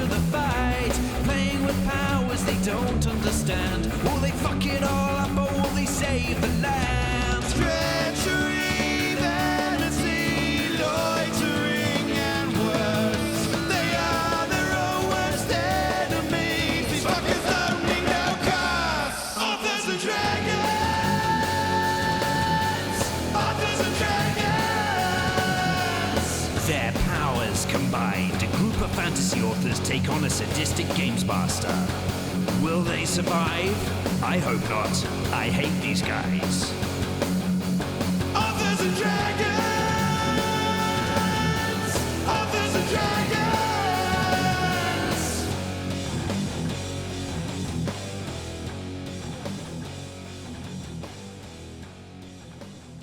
the fight, playing with powers they don't understand. Will they fuck it all up or will they save the land? Treachery, vanity, loitering and worse. They are their own worst enemies. These fuckers only know cost. Authors and dragons. Authors and dragons. Their powers combined, a group of fantasy authors take on a sadistic games master. Will they survive? I hope not. I hate these guys. Authors and dragons! Authors and dragons!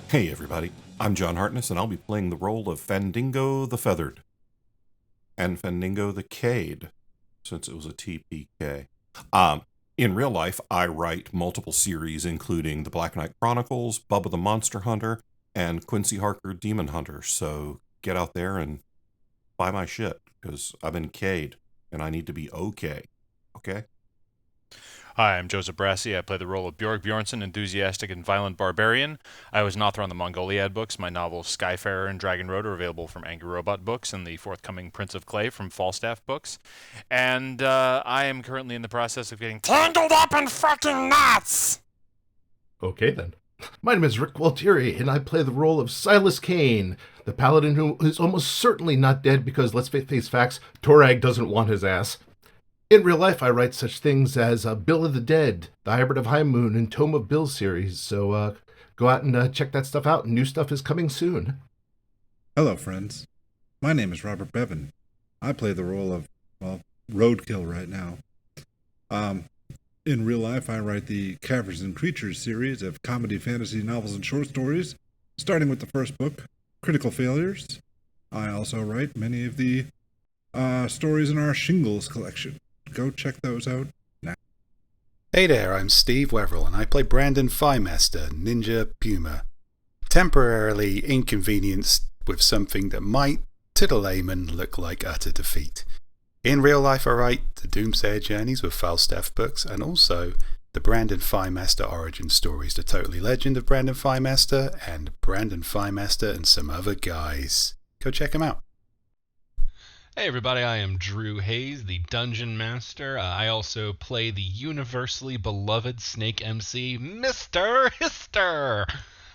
Hey everybody, I'm John Hartness and I'll be playing the role of Fandingo the Feathered. And Fandingo the Cade, since it was a TPK. In real life, I write multiple series, including the Black Knight Chronicles, Bubba the Monster Hunter, and Quincy Harker Demon Hunter. So get out there and buy my shit, because I've been Cade, and I need to be okay. Okay? Hi, I'm Joseph Brassi. I play the role of Bjorg Bjornsson, enthusiastic and violent barbarian. I was an author on the Mongoliad books. My novels Skyfarer and Dragon Road are available from Angry Robot Books and the forthcoming Prince of Clay from Falstaff Books. And I am currently in the process of getting tangled up in fucking knots! Okay, then. My name is Rick Gualtieri, and I play the role of Silas Kane, the paladin who is almost certainly not dead because, let's face facts, Torag doesn't want his ass. In real life, I write such things as Bill of the Dead, The Hybrid of High Moon, and Tome of Bill series, so go out and check that stuff out. New stuff is coming soon. Hello, friends. My name is Robert Bevan. I play the role of, Roadkill right now. In real life, I write the Caverns and Creatures series of comedy, fantasy novels, and short stories, starting with the first book, Critical Failures. I also write many of the stories in our Shingles collection. Go check those out now. Hey there, I'm Steve Weverill, and I play Brandon Firemaster, Ninja Puma. Temporarily inconvenienced with something that might, to the layman, look like utter defeat. In real life, I write the Doomsayer Journeys with Falstaff Books, and also the Brandon Firemaster origin stories, The Totally Legend of Brandon Firemaster, and Brandon Firemaster and some other guys. Go check them out. Hey everybody, I am Drew Hayes, the Dungeon Master. I also play the universally beloved Snake MC, Mr. Hister,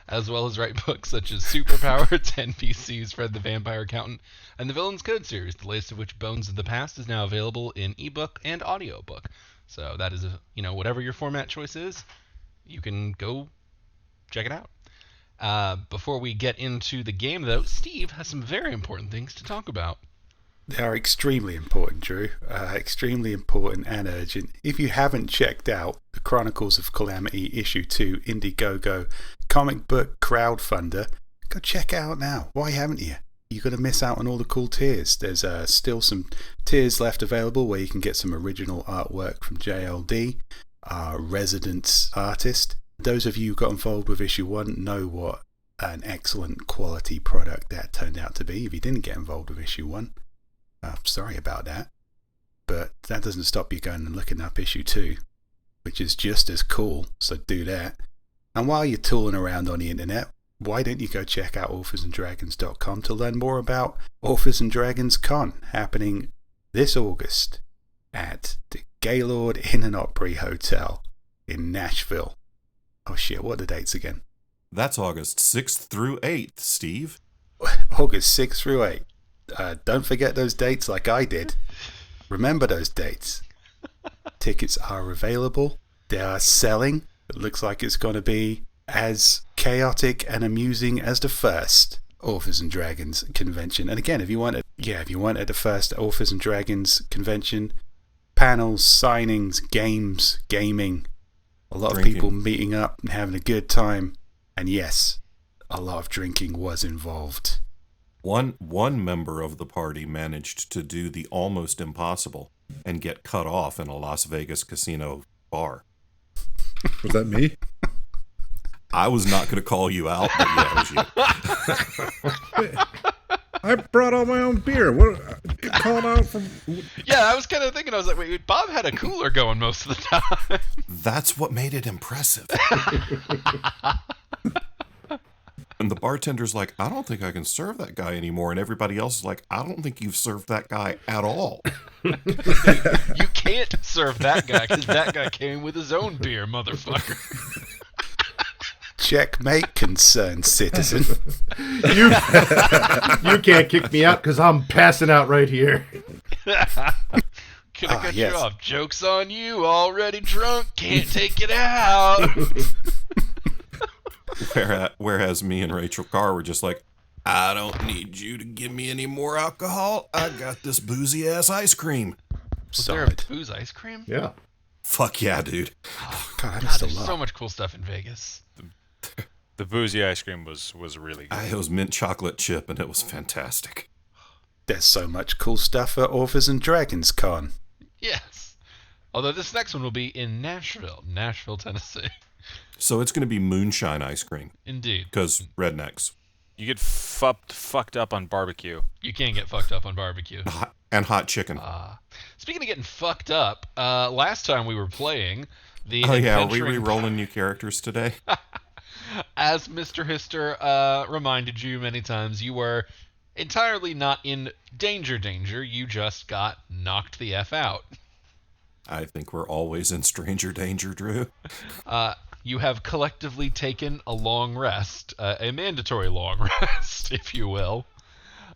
as well as write books such as Superpowered, 10 PCs, Fred the Vampire Accountant, and the Villain's Code series, the latest of which, Bones of the Past, is now available in ebook and audiobook. So that is, whatever your format choice is, you can go check it out. Before we get into the game, though, Steve has some very important things to talk about. They are extremely important, Drew. Extremely important and urgent. If you haven't checked out the Chronicles of Calamity Issue 2 Indiegogo comic book crowdfunder, go check it out now. Why haven't you? You're going to miss out on all the cool tiers. There's still some tiers left available where you can get some original artwork from JLD, our resident artist. Those of you who got involved with Issue 1 know what an excellent quality product that turned out to be. If you didn't get involved with Issue 1, sorry about that, but that doesn't stop you going and looking up Issue 2, which is just as cool, so do that. And while you're tooling around on the internet, why don't you go check out authorsanddragons.com to learn more about Authors and Dragons Con, happening this August at the Gaylord Inn and Opry Hotel in Nashville. Oh shit, what are the dates again? That's August 6th through 8th, Steve. August 6th through 8th. Don't forget those dates like I did. Remember those dates. Tickets are available. They are selling. It looks like it's going to be as chaotic and amusing as the first Authors and Dragons convention. And again, if you wanted the first Authors and Dragons convention, panels, signings, games, gaming, a lot of people meeting up and having a good time. And yes, a lot of drinking was involved. One member of the party managed to do the almost impossible and get cut off in a Las Vegas casino bar. Was that me? I was not going to call you out, but yeah, it was you. I brought all my own beer. What? get called out from? Yeah, I was kind of thinking. I was like, wait, Bob had a cooler going most of the time. That's what made it impressive. And the bartender's like, I don't think I can serve that guy anymore. And everybody else is like, I don't think you've served that guy at all. You can't serve that guy because that guy came with his own beer, motherfucker. Checkmate, concerned citizen. You can't kick me out because I'm passing out right here. Could have cut yes. you off. Joke's on you, already drunk, can't take it out. Whereas me and Rachel Carr were just like, I don't need you to give me any more alcohol. I got this boozy ass ice cream. Was there Solid. a booze ice cream? Yeah. Fuck yeah, dude. God, I God, missed a there's lot. so much cool stuff in Vegas. The boozy ice cream was really good. It was mint chocolate chip, and it was fantastic. There's so much cool stuff at Authors and Dragons Con. Yes. Although this next one will be in Nashville, Tennessee. So it's going to be moonshine ice cream, Indeed. because rednecks. You get fucked up on barbecue. You can get fucked up on barbecue. And hot chicken. Speaking of getting fucked up, last time we were playing the Oh yeah, are we adventuring- re-rolling new characters today? As Mr. Hister reminded you many times, you were entirely not in danger. You just got knocked the F out. I think we're always in stranger danger, Drew. You have collectively taken a long rest, a mandatory long rest, if you will.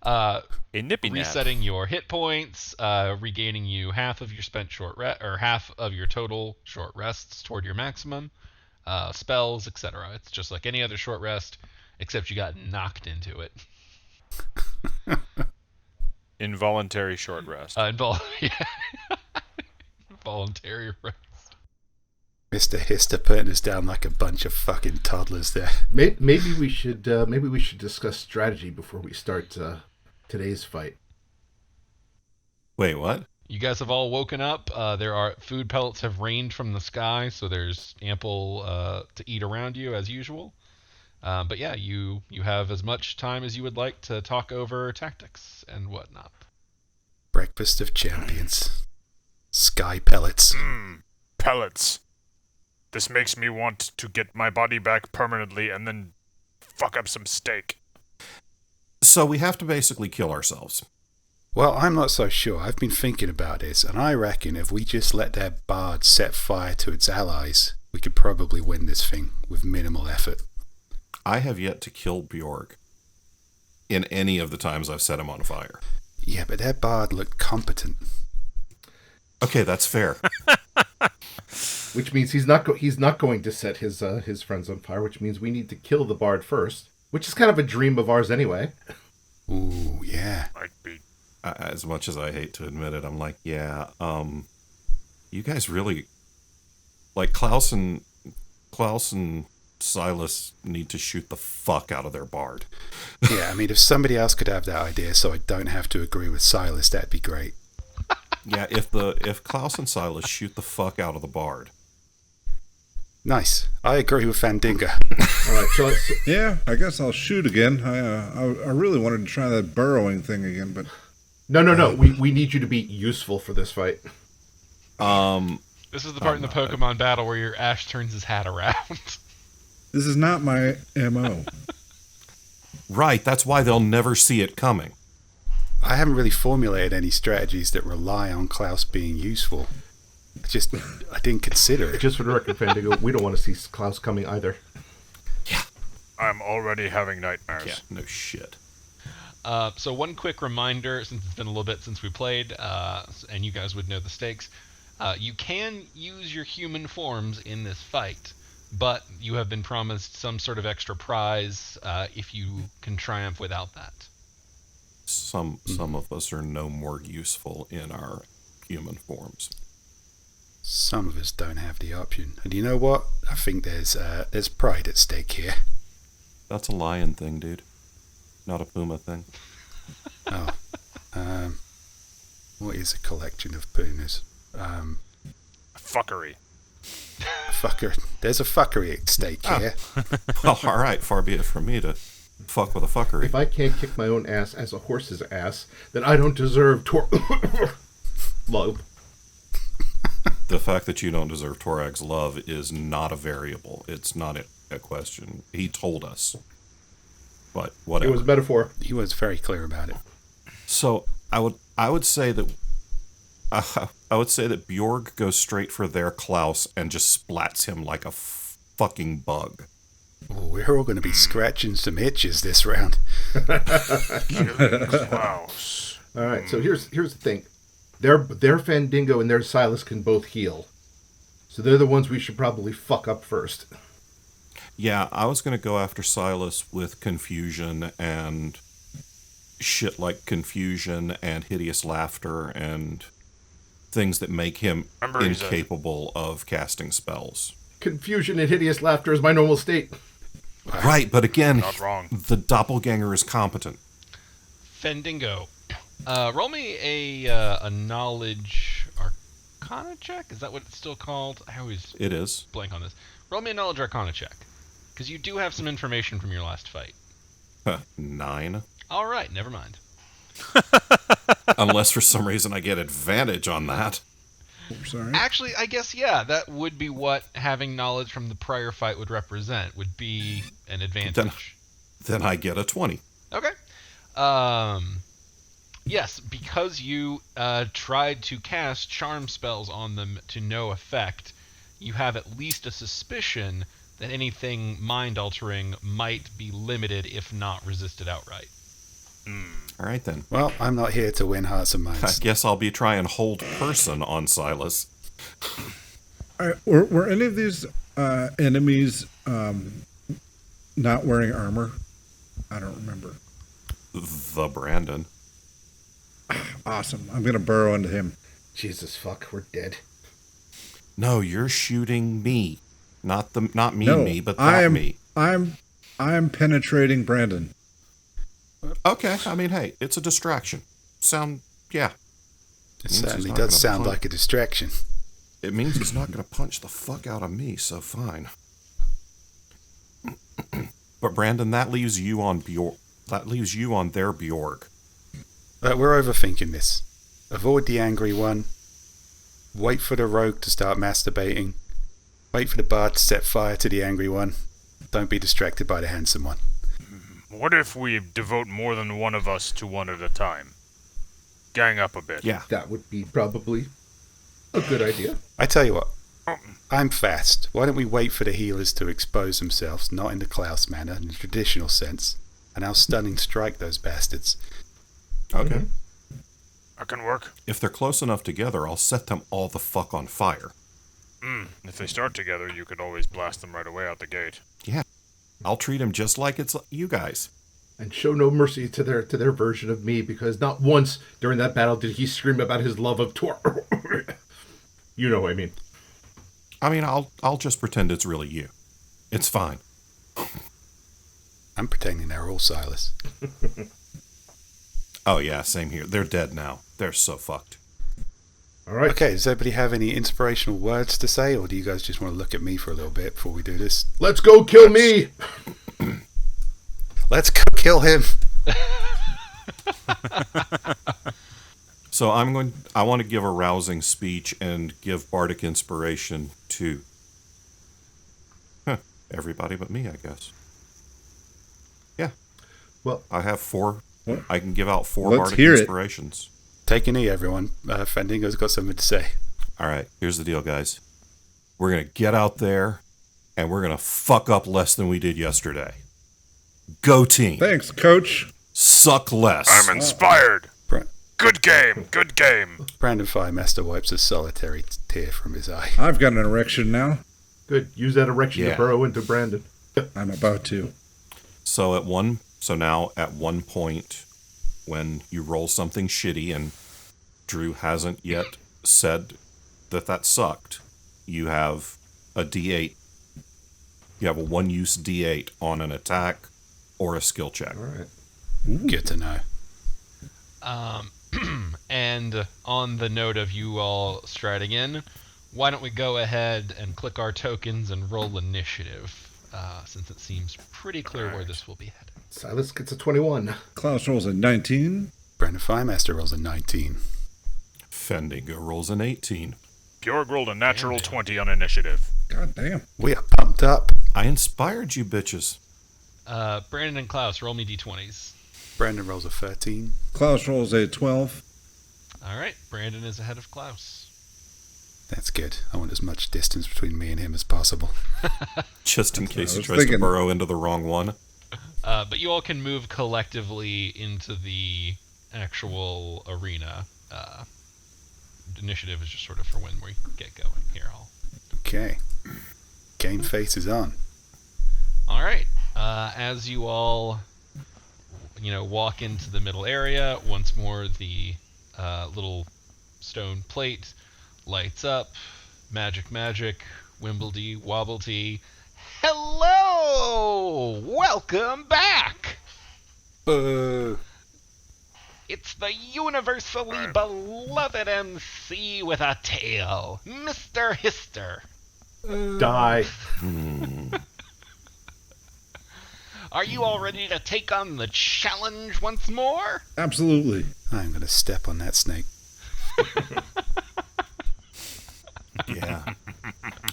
A nippy nap. Resetting your hit points, regaining you half of your spent short rest, or half of your total short rests toward your maximum, spells, etc. It's just like any other short rest, except you got knocked into it. Involuntary short rest. Voluntary rest. Mr. Hister putting us down like a bunch of fucking toddlers there. Maybe we should discuss strategy before we start today's fight. Wait, what? You guys have all woken up. There are food pellets have rained from the sky, so there's ample to eat around you as usual. But yeah, you have as much time as you would like to talk over tactics and whatnot. Breakfast of champions. Sky pellets. Pellets. This makes me want to get my body back permanently and then fuck up some steak. So we have to basically kill ourselves. Well, I'm not so sure. I've been thinking about this, and I reckon if we just let their bard set fire to its allies, we could probably win this thing with minimal effort. I have yet to kill Bjorg in any of the times I've set him on fire. Yeah, but their bard looked competent. Okay, that's fair. Which means he's not going to set his friends on fire. Which means we need to kill the bard first, which is kind of a dream of ours anyway. Ooh, yeah. Might be. As much as I hate to admit it, I'm like, yeah, you guys really, like, Klaus and Silas need to shoot the fuck out of their bard. Yeah, I mean, if somebody else could have that idea so I don't have to agree with Silas, that'd be great. Yeah, if Klaus and Silas shoot the fuck out of the bard. Nice. I agree with Fandinger. All right, so let's. Yeah, I guess I'll shoot again. I really wanted to try that burrowing thing again, but No. We need you to be useful for this fight. This is the part in the Pokemon battle where your Ash turns his hat around. this is not my MO. Right, that's why they'll never see it coming. I haven't really formulated any strategies that rely on Klaus being useful. I didn't consider it. Just for the record, Fandigo, we don't want to see Klaus coming either. I'm already having nightmares. Yeah, no shit. So one quick reminder, since it's been a little bit since we played, and you guys would know the stakes, you can use your human forms in this fight, but you have been promised some sort of extra prize if you can triumph without that. Some of us are no more useful in our human forms. Some of us don't have the option. And you know what? I think there's pride at stake here. That's a lion thing, dude. Not a puma thing. Oh. What is a collection of pumas? Fuckery. There's a fuckery at stake here. Well, all right, far be it from me to fuck with a fuckery. If I can't kick my own ass as a horse's ass, then I don't deserve love. The fact that you don't deserve Torag's love is not a variable. It's not a question. He told us. But whatever. It was a metaphor. He was very clear about it. So I would say that Bjorg goes straight for their Klaus and just splats him like a fucking bug. Oh, we're all going to be scratching some itches this round. Klaus. All right, so here's the thing. Their Fandango and their Silas can both heal. So they're the ones we should probably fuck up first. Yeah, I was going to go after Silas with confusion and shit like confusion and hideous laughter and things that make him incapable of casting spells. Confusion and hideous laughter is my normal state. Right, but again, Not wrong. the doppelganger is competent. Fendingo. Roll me a knowledge arcana check? Is that what it's still called? I always It is. blank on this. Roll me a knowledge arcana check. Because you do have some information from your last fight. 9. All right, never mind. Unless for some reason I get advantage on that. Sorry. Actually, I guess, yeah, that would be what having knowledge from the prior fight would represent, would be an advantage. Then I get a 20. Okay. Yes, because you tried to cast charm spells on them to no effect, you have at least a suspicion that anything mind-altering might be limited, if not resisted outright. All right, then. Well, I'm not here to win hearts and I minds. guess I'll be trying hold person on Silas. All right, were any of these enemies not wearing armor? I don't remember. The Brandon. Awesome. I'm going to burrow into him. Jesus fuck, we're dead. No, you're shooting me. Not me, No, me, but that me. I'm penetrating Brandon. Okay, I mean, hey, it's a distraction. Yeah. It Means he's certainly not does gonna sound punch. like a distraction. It means he's not going to punch the fuck out of me, so fine. But Brandon, that leaves you on Bjorg. That leaves you on their Bjorg. We're overthinking this. Avoid the angry one. Wait for the rogue to start masturbating. Wait for the bard to set fire to the angry one. Don't be distracted by the handsome one. What if we devote more than one of us to one at a time? Gang up a bit. Yeah. That would be probably a good idea. I tell you what. I'm fast. Why don't we wait for the healers to expose themselves, not in the Klaus manner, in the traditional sense, and I'll stunning strike those bastards. Okay. That can work. If they're close enough together, I'll set them all the fuck on fire. If they start together, you could always blast them right away out the gate. Yeah. I'll treat them just like it's you guys. And show no mercy to their version of me, because not once during that battle did he scream about his love of Tor. You know what I mean. I mean, I'll just pretend it's really you. It's fine. I'm pretending they're all Silas. Oh yeah, same here. They're dead now. They're so fucked. All right. Okay, does everybody have any inspirational words to say, or do you guys just want to look at me for a little bit before we do this? Let's go kill me. Let's go kill him. So I want to give a rousing speech and give bardic inspiration to everybody but me, I guess. Yeah. Well, I have 4. I can give out 4 Let's bardic hear it. inspirations. Take a knee, everyone. Fendingo's got something to say. All right, here's the deal, guys. We're going to get out there, and we're going to fuck up less than we did yesterday. Go team. Thanks, Coach. Suck less. I'm inspired. Bra- Good game. Good game. Brandon Firemaster wipes a solitary tear from his eye. I've got an erection now. good. Use that erection Yeah. to burrow into Brandon. I'm about to. So now at one point, when you roll something shitty and Drew hasn't yet said that sucked, you have a D8. You have a one-use D8 on an attack or a skill check. All right. Good to know. And on the note of you all striding in, why don't we go ahead and click our tokens and roll initiative, since it seems pretty clear where this will be heading. Silas gets a 21. Klaus rolls a 19. Brandon Firemaster rolls a 19. Fendingo rolls an 18. Bjorg rolled a natural 20 on initiative. God damn. We are pumped up. I inspired you bitches. Brandon and Klaus, roll me d20s. Brandon rolls a 13. Klaus rolls a 12. All right, Brandon is ahead of Klaus. That's good. I want as much distance between me and him as possible. Just in case he was tries to thinking. burrow into the wrong one. But you all can move collectively into the actual arena. Initiative is just sort of for when we get going. Here, Okay. Game face is on. All right. As you all, walk into the middle area, once more the little stone plate lights up. Magic, Wimbledy, Wobbledy. Hello! Welcome back! It's the universally beloved MC with a tail, Mr. Hister. Die. Are you all ready to take on the challenge once more? Absolutely. I'm going to step on that snake. Yeah.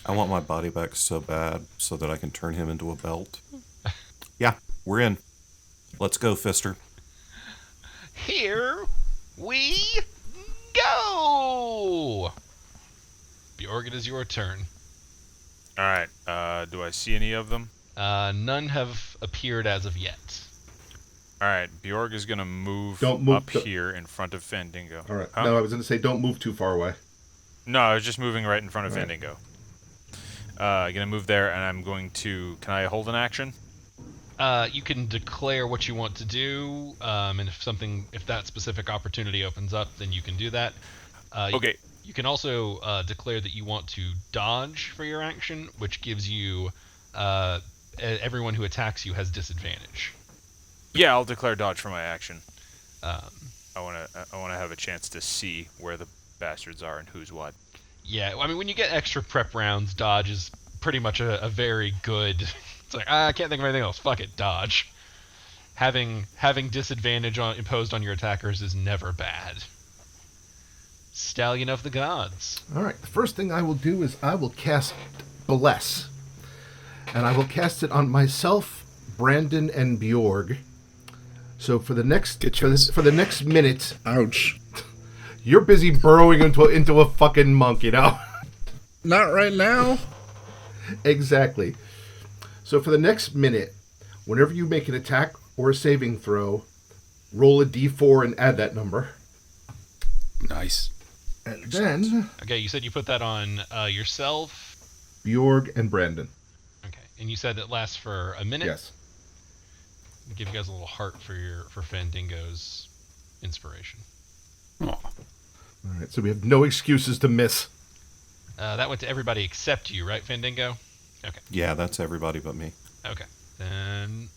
I want my body back so bad so that I can turn him into a belt. Yeah, we're in. Let's go, Fister. Here we go! Bjorg, it is your turn. All right. Do I see any of them? None have appeared as of yet. All right. Bjorg is going to move, Don't move up here in front of Fendingo. All right. Huh? No, I was going to say don't move too far away. No, I was just moving right in front of All right. Fendingo. I'm going to move there, and I'm going to... Can I hold an action? You can declare what you want to do, and if that specific opportunity opens up, then you can do that. Okay. You can also declare that you want to dodge for your action, which gives you everyone who attacks you has disadvantage. Yeah, I'll declare dodge for my action. Um, I want to have a chance to see where the bastards are and who's what. Yeah, I mean, when you get extra prep rounds, dodge is pretty much a very good... It's like, I can't think of anything else. Fuck it, dodge. Having disadvantage imposed on your attackers is never bad. Stallion of the Gods. All right. The first thing I will do is I will cast Bless. And I will cast it on myself, Brandon, and Bjorg. So for the next for the next minute, Ouch. you're busy burrowing into a fucking monk, you know? Not right now. Exactly. So for the next minute, whenever you make an attack or a saving throw, roll a d4 and add that number. Nice. And then Okay, you said you put that on yourself. Bjorg and Brandon. Okay, and you said it lasts for a minute. Yes. I'll give you guys a little heart for Fandingo's inspiration. Oh, All right. So we have no excuses to miss. That went to everybody except you, right, Fandingo? Okay. Yeah, that's everybody but me. Okay. Then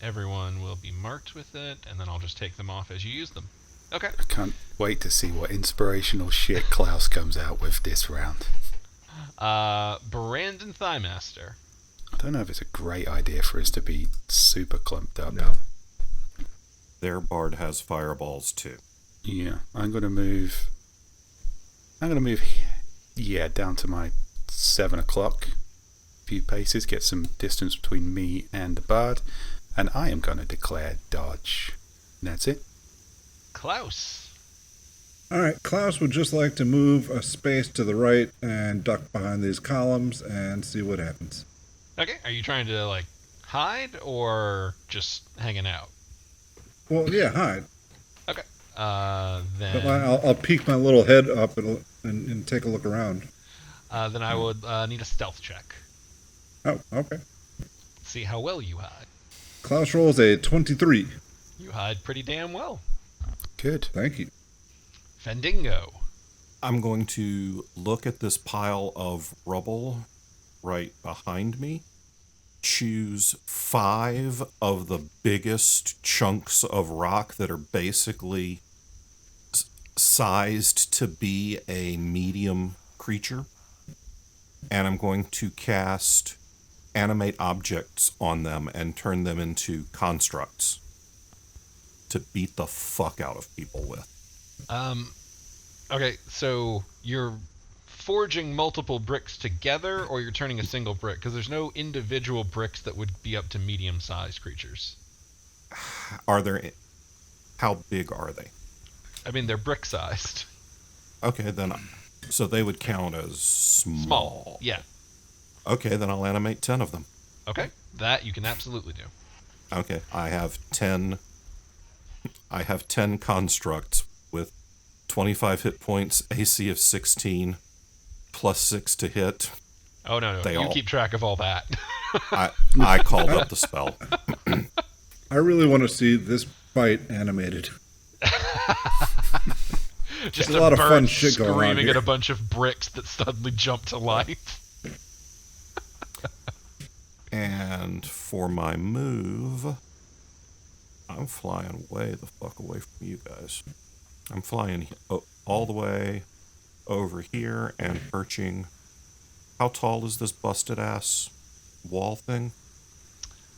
everyone will be marked with it, and then I'll just take them off as you use them. Okay. I can't wait to see what inspirational shit Klaus comes out with this round. Brandon Thighmaster. I don't know if it's a great idea for us to be super clumped up. No. Their bard has fireballs too. Yeah, I'm gonna move, yeah, down to my 7 o'clock. Few paces, get some distance between me and the bard, and I am gonna declare dodge. And that's it. Klaus. All right. Klaus would just like to move a space to the right and duck behind these columns and see what happens. Okay. Are you trying to, hide or just hanging out? Well, yeah, hide. Okay. But Then I'll peek my little head up and take a look around. then I would need a stealth check. Oh, okay. See how well you hide. Klaus rolls a 23. You hide pretty damn well. Good. Thank you. Fendingo. I'm going to look at this pile of rubble right behind me, choose 5 of the biggest chunks of rock that are basically sized to be a medium creature, and I'm going to cast animate objects on them and turn them into constructs to beat the fuck out of people with. Okay, so you're forging multiple bricks together, or you're turning a single brick? Because there's no individual bricks that would be up to medium-sized creatures. How big are they? I mean, they're brick-sized. Okay, then, so they would count as small. Yeah. Okay, then I'll animate 10 of them. Okay, that you can absolutely do. Okay, I have 10 constructs with 25 hit points, AC of 16, plus 6 to hit. Oh, no. You keep track of all that. I called up the spell. I really want to see this fight animated. Just a lot of fun bird shit going on screaming here. at a bunch of bricks that suddenly jump to life. And for my move, I'm flying way the fuck away from you guys. I'm flying all the way over here and perching. How tall is this busted ass wall thing?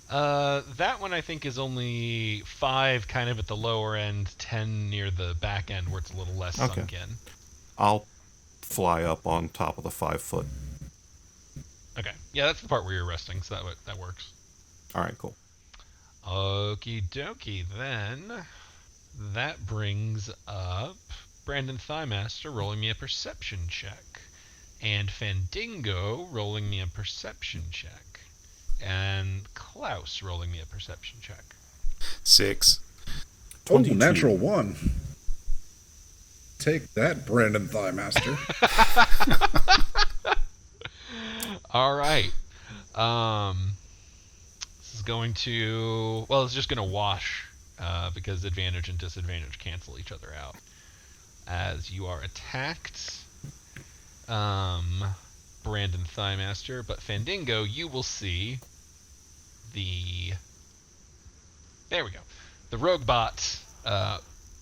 That one I think is only 5 kind of at the lower end, 10 near the back end where it's a little less sunk in. I'll fly up on top of the 5 foot. Okay. Yeah, that's the part where you're resting, so that works. Alright, cool. Okie dokie, then. That brings up Brandon Thighmaster rolling me a perception check. And Fandingo rolling me a perception check. And Klaus rolling me a perception check. 6. 22. Natural 1. Take that, Brandon Thighmaster. All right. This is going to... Well, it's just going to wash because advantage and disadvantage cancel each other out. As you are attacked, Brandon Thighmaster, but Fandingo, you will see the... There we go. The rogue bot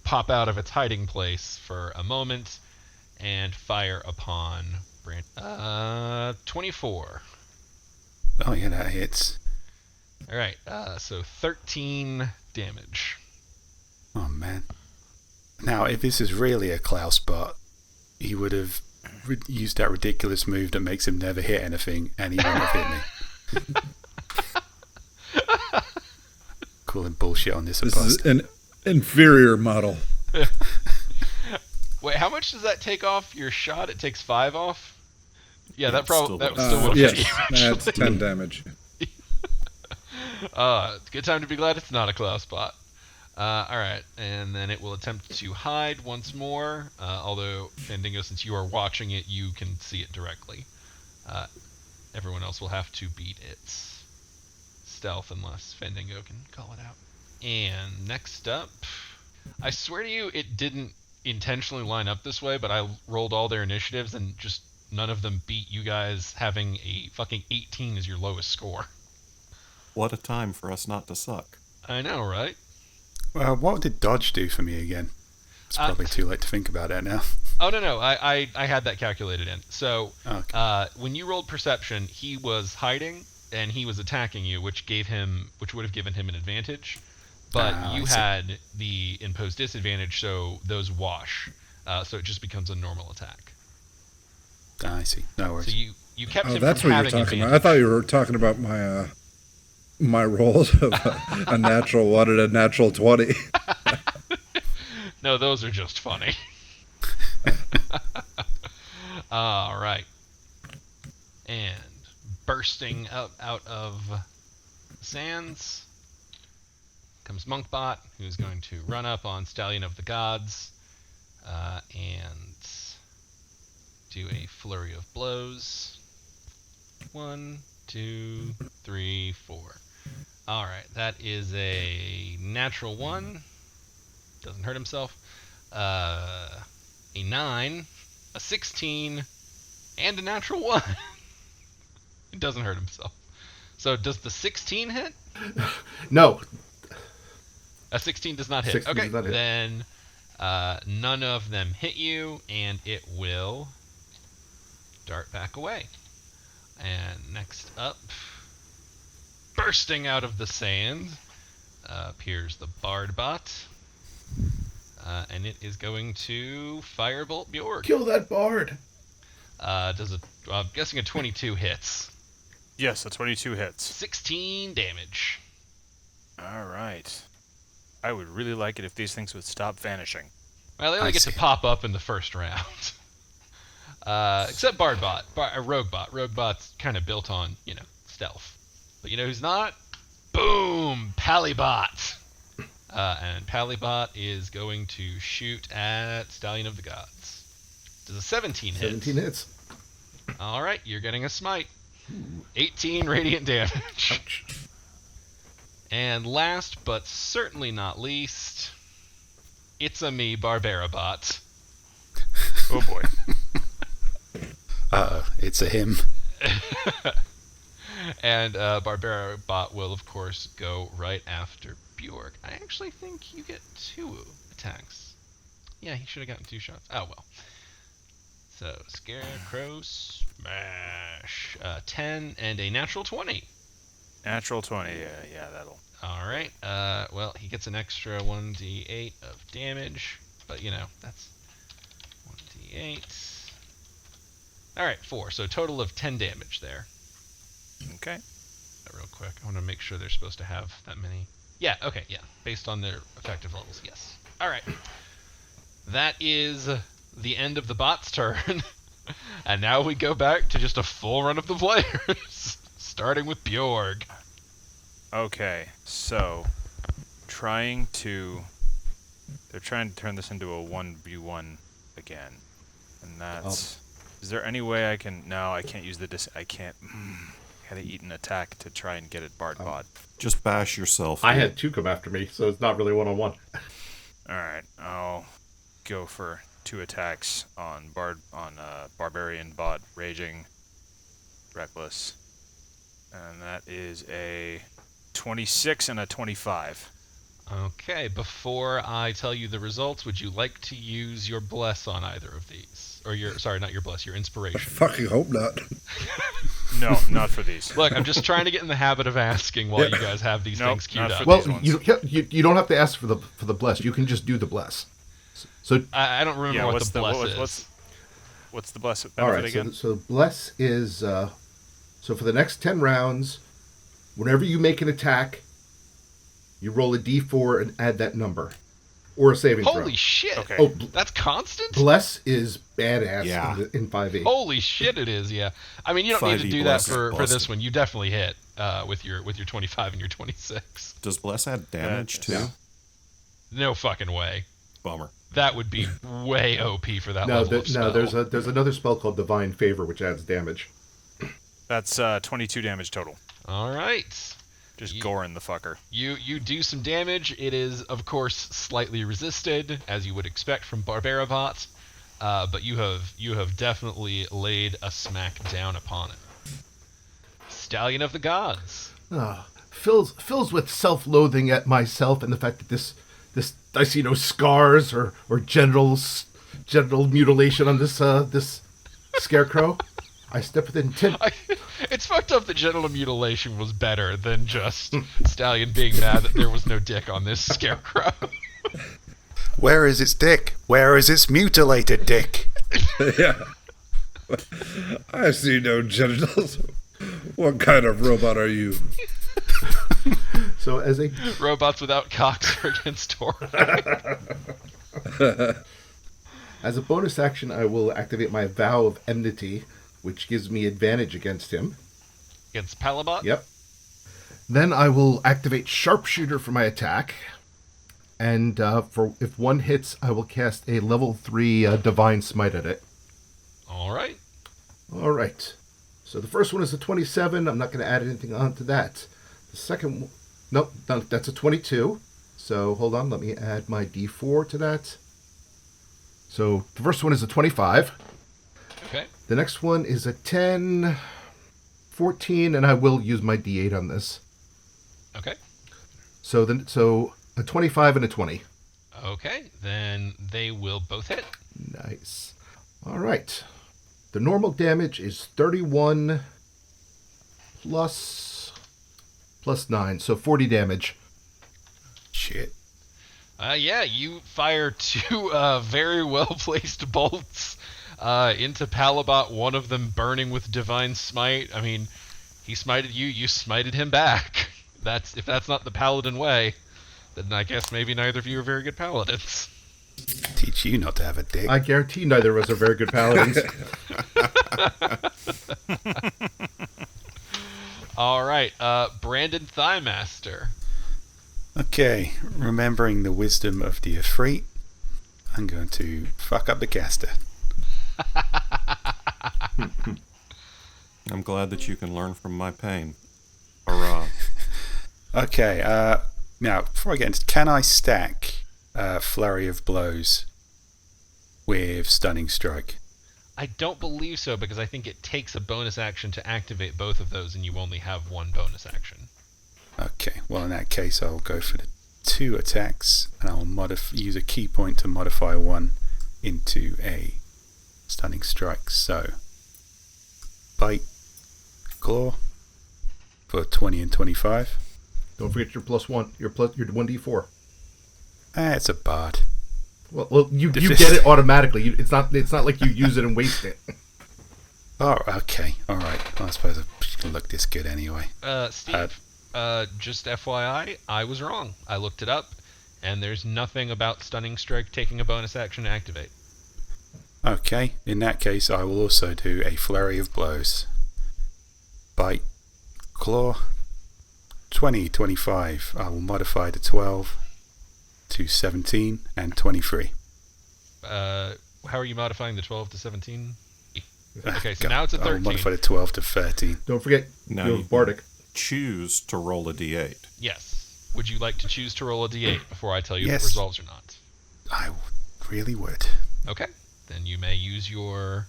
pop out of its hiding place for a moment and fire upon Brandon. 24. Oh, yeah, that hits. All right, so 13 damage. Oh, man. Now, if this is really a Klaus bot, he would have used that ridiculous move that makes him never hit anything, and he wouldn't have hit me. Calling bullshit on this. This is an inferior model. Wait, how much does that take off your shot? It takes 5 off? Yeah, that still probably would- still would Yes, hit you, actually. that's 10 damage. Good time to be glad it's not a Klaus bot. Alright, and then it will attempt to hide once more, although, Fandingo, since you are watching it, you can see it directly. Everyone else will have to beat its stealth unless Fandingo can call it out. And next up, I swear to you, it didn't intentionally line up this way, but I rolled all their initiatives and just none of them beat you guys having a fucking 18 as your lowest score. What a time for us not to suck. I know, right? What did Dodge do for me again? It's probably too late to think about it now. Oh, no, I had that calculated in. So, Okay. when you rolled perception, he was hiding and he was attacking you, which would have given him an advantage. But you had the imposed disadvantage, so those wash. So it just becomes a normal attack. I see. No worries. So you kept him That's from what having you're talking advantage. about. I thought you were talking about my rolls of a natural 1 and a natural 20. No, those are just funny. All right. And bursting out of the sands comes Monkbot, who's going to run up on Stallion of the Gods and do a flurry of blows. 1, 2, 3, 4. All right, that is a natural 1. Doesn't hurt himself. A 9, a 16, and a natural 1. It doesn't hurt himself. So does the 16 hit? No. A 16 does not hit. 16 Okay, does not hit. then none of them hit you, and it will dart back away. And next up bursting out of the sand appears the Bard bot. And it is going to Firebolt Bjorg. Kill that bard. I'm guessing a 22 hits. Yes, a 22 hits. 16 damage. All right. I would really like it if these things would stop vanishing. Well, they only get to pop up in the first round. Except Bardbot, Roguebot. Roguebot's kind of built on, stealth. But you know who's not? Boom! Palibot. And Palibot is going to shoot at Stallion of the Gods. Does a 17 hit? 17 hits. All right, you're getting a smite. 18 radiant damage. Ouch. And last but certainly not least, it's a me, Barbarabot. Oh boy. It's a him. And Barbarabot will, of course, go right after Bjorg. I actually think you get 2 attacks. Yeah, he should have gotten 2 shots. Oh, well. So, Scarecrow Smash. 10 and a natural 20. Natural 20. Yeah, that'll. All right. Well, he gets an extra 1d8 of damage. But, that's 1d8. All right, 4. So, total of 10 damage there. Okay. Real quick. I want to make sure they're supposed to have that many. Yeah, okay, yeah. Based on their effective levels, yes. All right. That is the end of the bot's turn. And now we go back to just a full run of the players. Starting with Bjorg. Okay, so they're trying to turn this into a 1v1 again. And that's... Is there any way I can... No, I can't use the... I can't... Gotta eat an attack to try and get it Bardbot. Just bash yourself. I had 2 come after me, so it's not really one-on-one. Alright, I'll go for 2 attacks on Barbarian Bot, Raging, Reckless. And that is a 26 and a 25. Okay, before I tell you the results, would you like to use your bless on either of these? Or not your bless, your inspiration. Fucking hope not. No, not for these. Look, I'm just trying to get in the habit of asking while you guys have these things queued not up. for Well, these ones. you don't have to ask for the bless. You can just do the bless. So I don't remember what the bless is. What's the bless benefit all right. again? So bless is so for the next 10 rounds, whenever you make an attack, you roll a d4 and add that number, or a saving throw. Holy shit! Okay. Oh, That's constant? bless is badass Yeah. in 5e. Holy shit, it is, yeah. I mean, you don't need to 5e do that bless is for busted. this one. You definitely hit with your 25 and your 26. Does Bless add damage too? Yeah. No fucking way. Bummer. That would be way OP for that No, level of spell. there's another spell called Divine Favor which adds damage. That's 22 damage total. All right. Just goring the fucker. You do some damage. It is, of course, slightly resisted, as you would expect from Barbarabot, but you have definitely laid a smack down upon it. Stallion of the Gods. Fills with self-loathing at myself and the fact that this I see no scars or genital mutilation on this scarecrow. I step within 10. It's fucked up that genital mutilation was better than just Stallion being mad that there was no dick on this scarecrow. Where is its dick? Where is its mutilated dick? Yeah. I see no genitals. What kind of robot are you? So as a Robots without cocks are against Torag. as a bonus action, I will activate my Vow of Enmity, which gives me advantage against him. Against Palabot? Yep. Then I will activate Sharpshooter for my attack. And if one hits, I will cast a level 3 Divine Smite at it. All right. All right. So the first one is a 27. I'm not going to add anything on to that. The second one... Nope, that's a 22. So hold on, let me add my d4 to that. So the first one is a 25. Okay. The next one is a 10, 14, and I will use my d8 on this. Okay. So a 25 and a 20. Okay, then they will both hit. Nice. All right. The normal damage is 31 plus Plus 9, so 40 damage. Shit. Yeah, you fire two very well-placed bolts into Palabot, one of them burning with Divine Smite. I mean, he smited you, you smited him back. If that's not the Paladin way, then I guess maybe neither of you are very good Paladins. Teach you not to have a dick. I guarantee neither of us are very good paladins. All right, Brandon Thighmaster. Okay, remembering the wisdom of the Efreet, I'm going to fuck up the caster. I'm glad that you can learn from my pain. Hurrah. Okay, now, before I get into... Can I stack Flurry of Blows with Stunning Strike? I don't believe so, because I think it takes a bonus action to activate both of those, and you only have one bonus action. Okay, well in that case I'll go for the 2 attacks, and I'll use a key point to modify 1 into a Stunning Strike. So, Bite, Claw, for 20 and 25. Don't forget your plus 1, your 1d4. It's a bard. Well, you get it automatically. It's not like you use it and waste it. Oh, okay, alright. Well, I suppose I should look this good anyway. Steve, just FYI, I was wrong. I looked it up, and there's nothing about Stunning Strike taking a bonus action to activate. Okay, in that case I will also do a Flurry of Blows. Bite, Claw, 20, 25. I will modify the 12 to 17 and 23. How are you modifying the 12 to 17? Okay, so now it's a I will 13. modify the 12 to 13. Don't forget, Now you you have Bardic. choose to roll a d8. Yes. Would you like to choose to roll a d8 before I tell you if Yes. it resolves or not? I really would. Okay. Then you may use your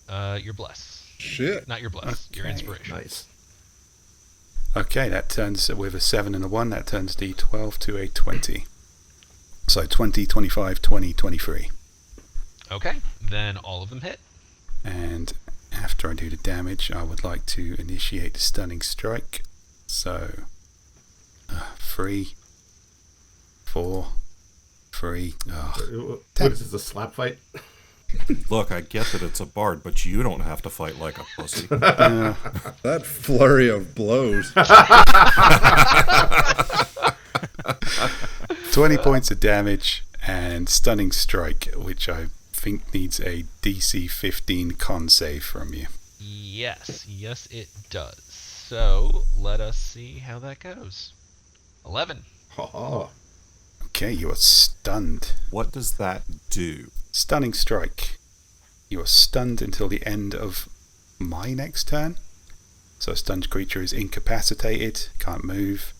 bless. Shit. Not your bless, your Okay. inspiration. Nice. Okay, that turns with a 7 and a 1, that turns the 12 to a 20. So 20, 25, 20, 23. Okay, then all of them hit. And after I do the damage, I would like to initiate the Stunning Strike. So 3, 4, 3. Oh, What is this, a slap fight? Look, I get that it's a bard, but you don't have to fight like a pussy. That flurry of blows. 20 points of damage and Stunning Strike, which I think needs a DC 15 con save from you. Yes, it does. So, let us see how that goes. 11. Oh, Okay, you are stunned. What does that do? Stunning Strike. You are stunned until the end of my next turn. So a stunned creature is incapacitated, can't move.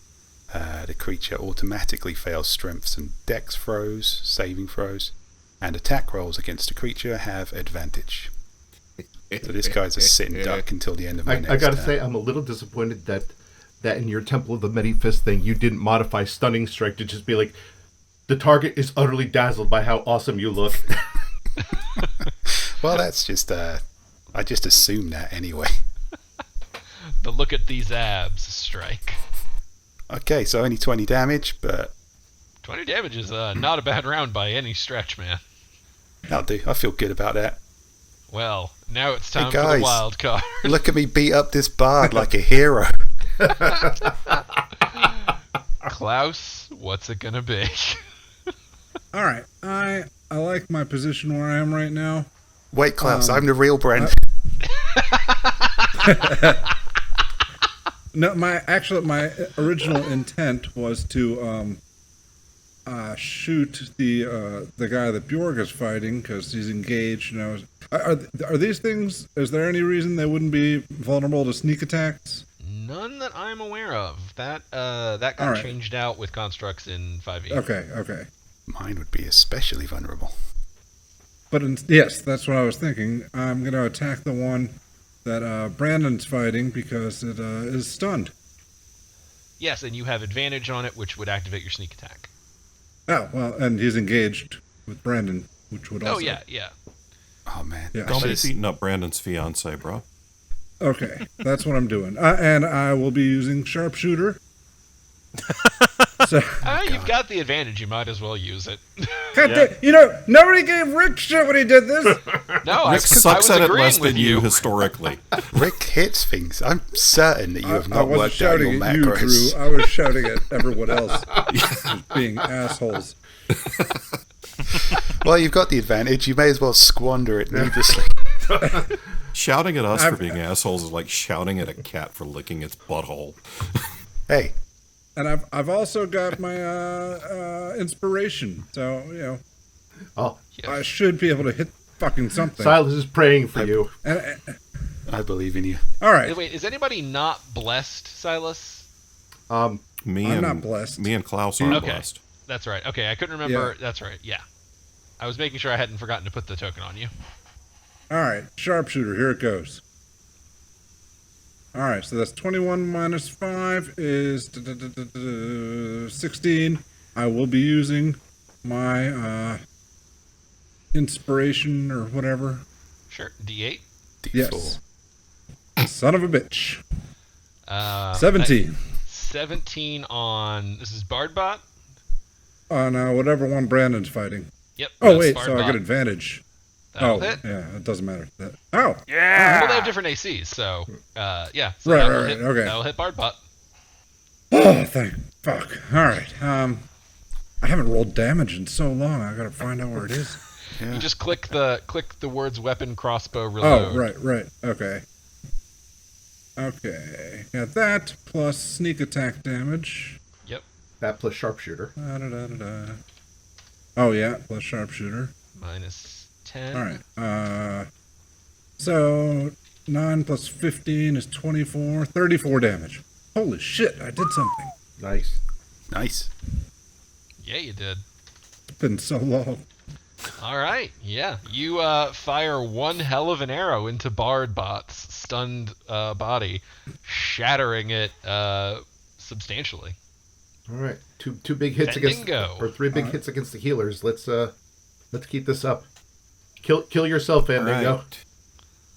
The creature automatically fails strengths and dex throws, saving throws, and attack rolls against the creature have advantage. So this guy's a sitting duck until the end of my next I gotta turn. say, I'm a little disappointed that in your Temple of the Many Fists thing, you didn't modify Stunning Strike to just be like, the target is utterly dazzled by how awesome you look. Well, that's just, I just assume that anyway. The look at these abs strike. Okay, so only 20 damage, but 20 damage is not a bad round by any stretch, man. that'll do. I feel good about that. Well, now it's Hey, time for guys. the wild card. Look at me beat up this bard like a hero. Klaus, what's it gonna be? All right. I like my position where I am right now. Wait, Klaus, I'm the real Brent. No, my original intent was to shoot the guy that Bjorg is fighting because he's engaged. You know, are these things? Is there any reason they wouldn't be vulnerable to sneak attacks? None that I'm aware of. That got All right. changed out with constructs in 5e. Okay. Mine would be especially vulnerable. But yes, that's what I was thinking. I'm going to attack the one that Brandon's fighting because it is stunned. Yes, and you have advantage on it, which would activate your sneak attack. Oh, well, and he's engaged with Brandon, which would also... Oh, yeah. Oh, man. Yeah. Don't be It's- beating up Brandon's fiance, bro. Okay, that's what I'm doing. And I will be using sharpshooter. So, You've got the advantage. You might as well use it. God damn, nobody gave Rick shit when he did this. No, Rick I sucks was at it agreeing less with than you historically. Rick hits things. I'm certain that you have I not wasn't worked out your shouting at you, macros. Drew. I was shouting at everyone else who's being assholes. Well, you've got the advantage. You may as well squander it needlessly. Shouting at us for being assholes is like shouting at a cat for licking its butthole. Hey, And I've also got my inspiration, so Oh, I should be able to hit fucking something. Silas is praying for you. And, I believe in you. all right, Wait, is anybody not blessed, Silas? Me I'm and not blessed. Me and Klaus are Okay. blessed. That's right. Okay, I couldn't remember. Yeah. That's right. Yeah. I was making sure I hadn't forgotten to put the token on you. All right, sharpshooter. Here it goes. All right, so that's 21 minus 5 is 16. I will be using my inspiration or whatever. Sure. D8. D4. Yes. Son of a bitch. 17. 17. 17 on. This is Bardbot? On whatever one Brandon's fighting. Yep. Oh, that's wait, so I Bardbot. get advantage. That'll Oh, hit. yeah, it doesn't matter. Oh, Well, they have different ACs, so yeah. So Right, that'll right, hit, okay. That'll hit Bardbot. oh, thank fuck. All right. I haven't rolled damage in so long. I gotta find out where it is. Yeah. You just click the words weapon, crossbow, reload. Oh, right. Okay. Got that plus sneak attack damage. Yep. That plus sharpshooter. Da-da-da-da-da. Oh yeah, plus sharpshooter. Minus 10. All right. So 9 plus 15 is 24. 34 damage. Holy shit! I did something. Nice. Nice. Yeah, you did. It's been so long. All right. Yeah. You fire one hell of an arrow into Bardbot's stunned body, shattering it substantially. All right. Two big hits Fendingo. or three big hits against the healers. Let's keep this up. Kill yourself, Fendingo. Right.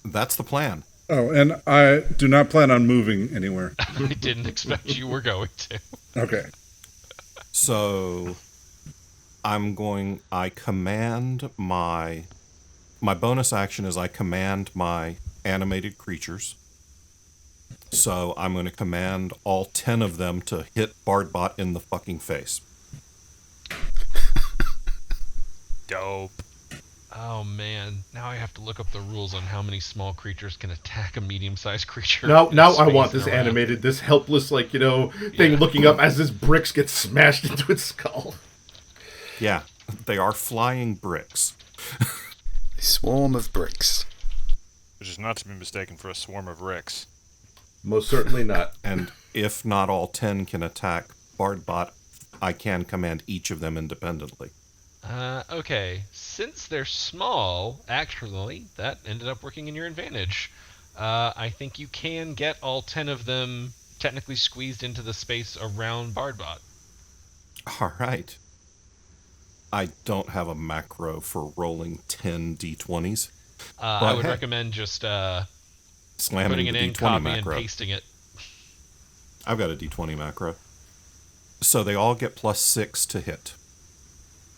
That's the plan. Oh, and I do not plan on moving anywhere. I didn't expect you were going to. Okay. So I command my bonus action is I command my animated creatures. So I'm going to command all 10 of them to hit Bardbot in the fucking face. Dope. Oh man! Now I have to look up the rules on how many small creatures can attack a medium-sized creature. Now in I space want and this around. animated, this helpless, thing looking up as this bricks get smashed into its skull. Yeah, they are flying bricks. A swarm of bricks. Which is not to be mistaken for a swarm of Ricks. Most certainly not. And if not all 10 can attack Bardbot, I can command each of them independently. Okay. Since they're small, actually, that ended up working in your advantage. I think you can get all 10 of them technically squeezed into the space around Bardbot. All right. I don't have a macro for rolling 10 d20s. I would hey, recommend just Slamming putting it the in, d20 copy, macro. and pasting it. I've got a d20 macro. So they all get plus 6 to hit.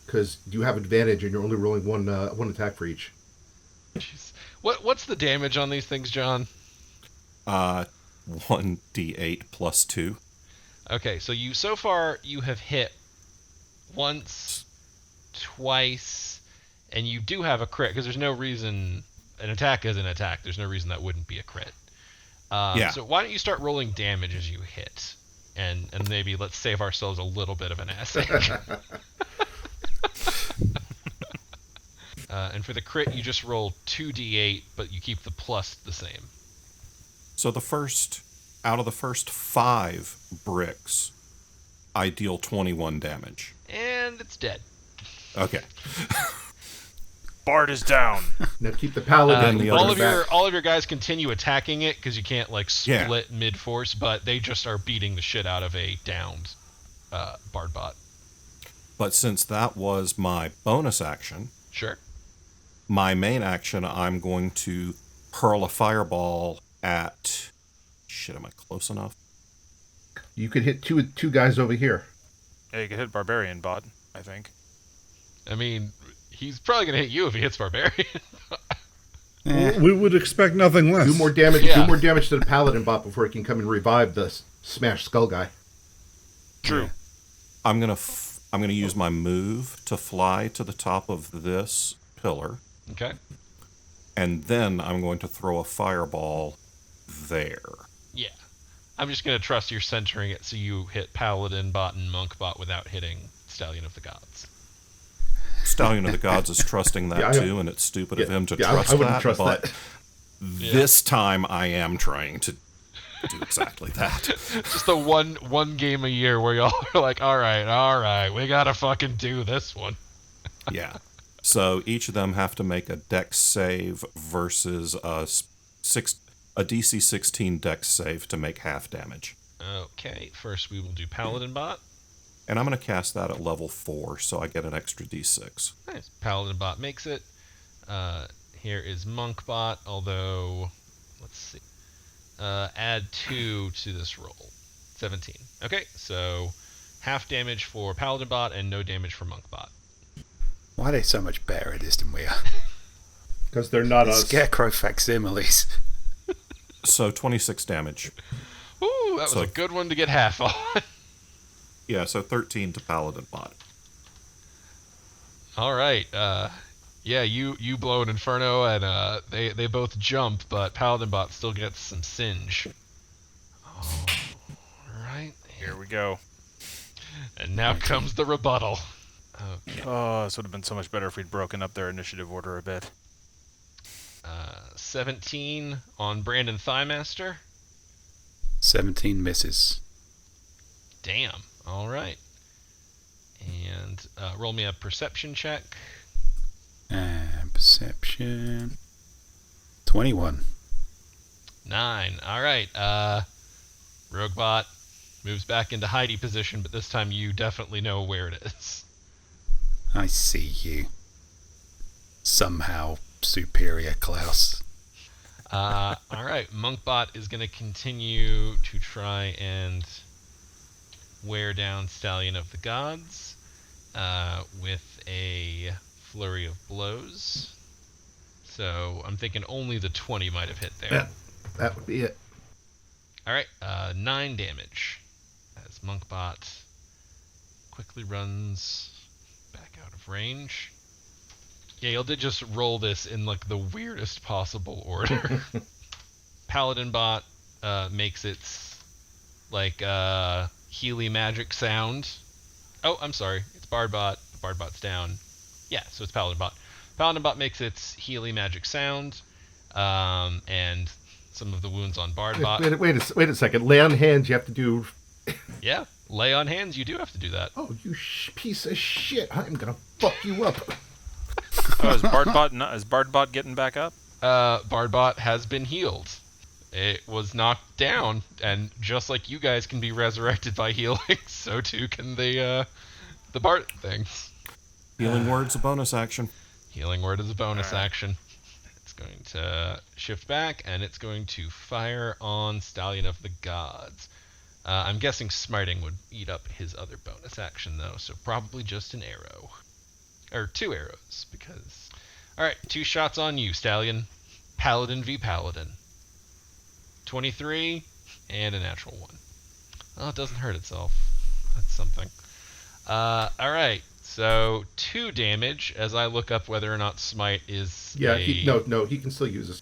Because you have advantage and you're only rolling one attack for each. Jeez. What's the damage on these things, John? 1d8 plus 2. Okay, so so far you have hit once, twice, and you do have a crit, because there's no reason an attack is an attack. There's no reason that wouldn't be a crit. Yeah. So why don't you start rolling damage as you hit, and maybe let's save ourselves a little bit of an ass ache. And for the crit, you just roll 2d8, but you keep the plus the same. So out of the first 5 bricks, I deal 21 damage. And it's dead. Okay. Bard is down. Now keep the paladin. the all other of back. your your guys continue attacking it because you can't Yeah. split mid-force, but they just are beating the shit out of a downed Bardbot. But since that was my bonus action, Sure. my main action, I'm going to hurl a fireball at... Shit, am I close enough? You could hit two guys over here. Yeah, you could hit Barbarian Bot, I think. I mean, he's probably gonna hit you if he hits Barbarian. We would expect nothing less. Do more damage. Yeah. Do more damage to the Paladin bot before he can come and revive the smashed skull guy. True. I'm gonna use my move to fly to the top of this pillar, Okay. and then I'm going to throw a fireball there. Yeah. I'm just gonna trust you're centering it so you hit Paladin Bot and Monk Bot without hitting Stallion of the Gods. Stallion of the Gods is trusting that Yeah, too, and it's stupid of him to I trust wouldn't that. trust but that. this time I am trying to do exactly that. Just the one game a year where y'all are like, all right, we gotta fucking do this one. Yeah. So each of them have to make a dex save versus a DC 16 dex save to make half damage. Okay, first we will do Paladin Bot. And I'm going to cast that at level 4, so I get an extra d6. Nice. Paladin Bot makes it. Here is Monk Bot, although, let's see. Add 2 to this roll. 17. Okay, so half damage for Paladin Bot and no damage for Monk Bot. Why are they so much better at this than we are? Because they're not us. Scarecrow facsimiles. So 26 damage. Ooh, that was a good one to get half on. Yeah, so 13 to Paladin Bot. All right. Yeah, you blow an Inferno, and they both jump, but Paladin Bot still gets some singe. All right. Here we go. And now comes the rebuttal. Okay. Oh, this would have been so much better if we'd broken up their initiative order a bit. 17 on Brandon Thighmaster. 17 misses. Damn. All right. And roll me a perception check. And perception. 21. 9. All right. Roguebot moves back into hidey position, but this time you definitely know where it is. I see you. Somehow superior, Klaus. All right. Monkbot is going to continue to try and wear down Stallion of the Gods with a flurry of blows. So I'm thinking only the 20 might have hit there. Yeah, that would be it. All right. 9 damage as Monkbot quickly runs back out of range. Yeah, you'll just roll this in like the weirdest possible order. Paladin Bot makes its like Healy magic sound. Oh, I'm sorry. It's Bard Bot. Bard Bot's down. Yeah, so it's Paladin Bot. Paladin Bot makes its Healy magic sound, and some of the wounds on Bard Bot. Wait a second. Lay on hands. You have to do. Yeah, lay on hands. You do have to do that. Oh, you piece of shit! I'm gonna fuck you up. Oh, is Bardbot getting back up? Bardbot has been healed. It was knocked down, and just like you guys can be resurrected by healing, so too can the Bart things. Healing Word's a bonus action. Healing Word is a bonus action. It's going to shift back, and it's going to fire on Stallion of the Gods. I'm guessing Smiting would eat up his other bonus action, though, so probably just an arrow. Or 2 arrows, because... Alright, 2 shots on you, Stallion. Paladin v. Paladin. 23, and a natural 1. Oh, it doesn't hurt itself. That's something. Alright, so 2 damage, as I look up whether or not Smite is Yeah, a... he can still use this.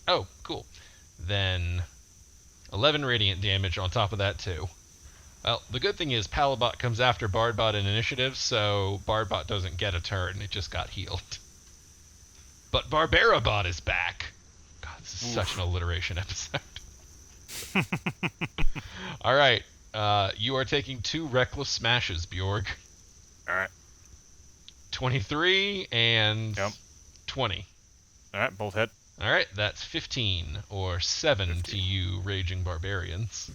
Oh, cool. Then 11 radiant damage on top of that, too. Well, the good thing is Palabot comes after Bardbot in initiative, so Bardbot doesn't get a turn. It just got healed. But Barbarabot is back. God, this is such an alliteration episode. All right. You are taking 2 reckless smashes, Bjorg. All right. 23 and 20. All right, both hit. All right, that's 15, or 7 to you raging barbarians.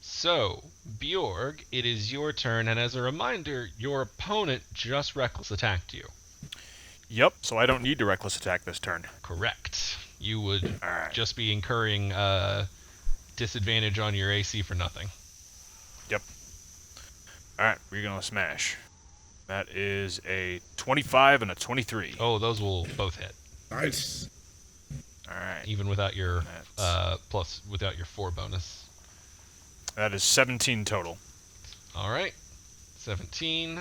So, Bjorg, it is your turn, and as a reminder, your opponent just reckless attacked you. Yep, so I don't need to reckless attack this turn. Correct. You would Alright. just be incurring disadvantage on your AC for nothing. Yep. Alright, we're gonna smash. That is a 25 and a 23. Oh, those will both hit, Nice. Alright. even without your That's- without your 4 bonus. That is 17 total. All right, 17.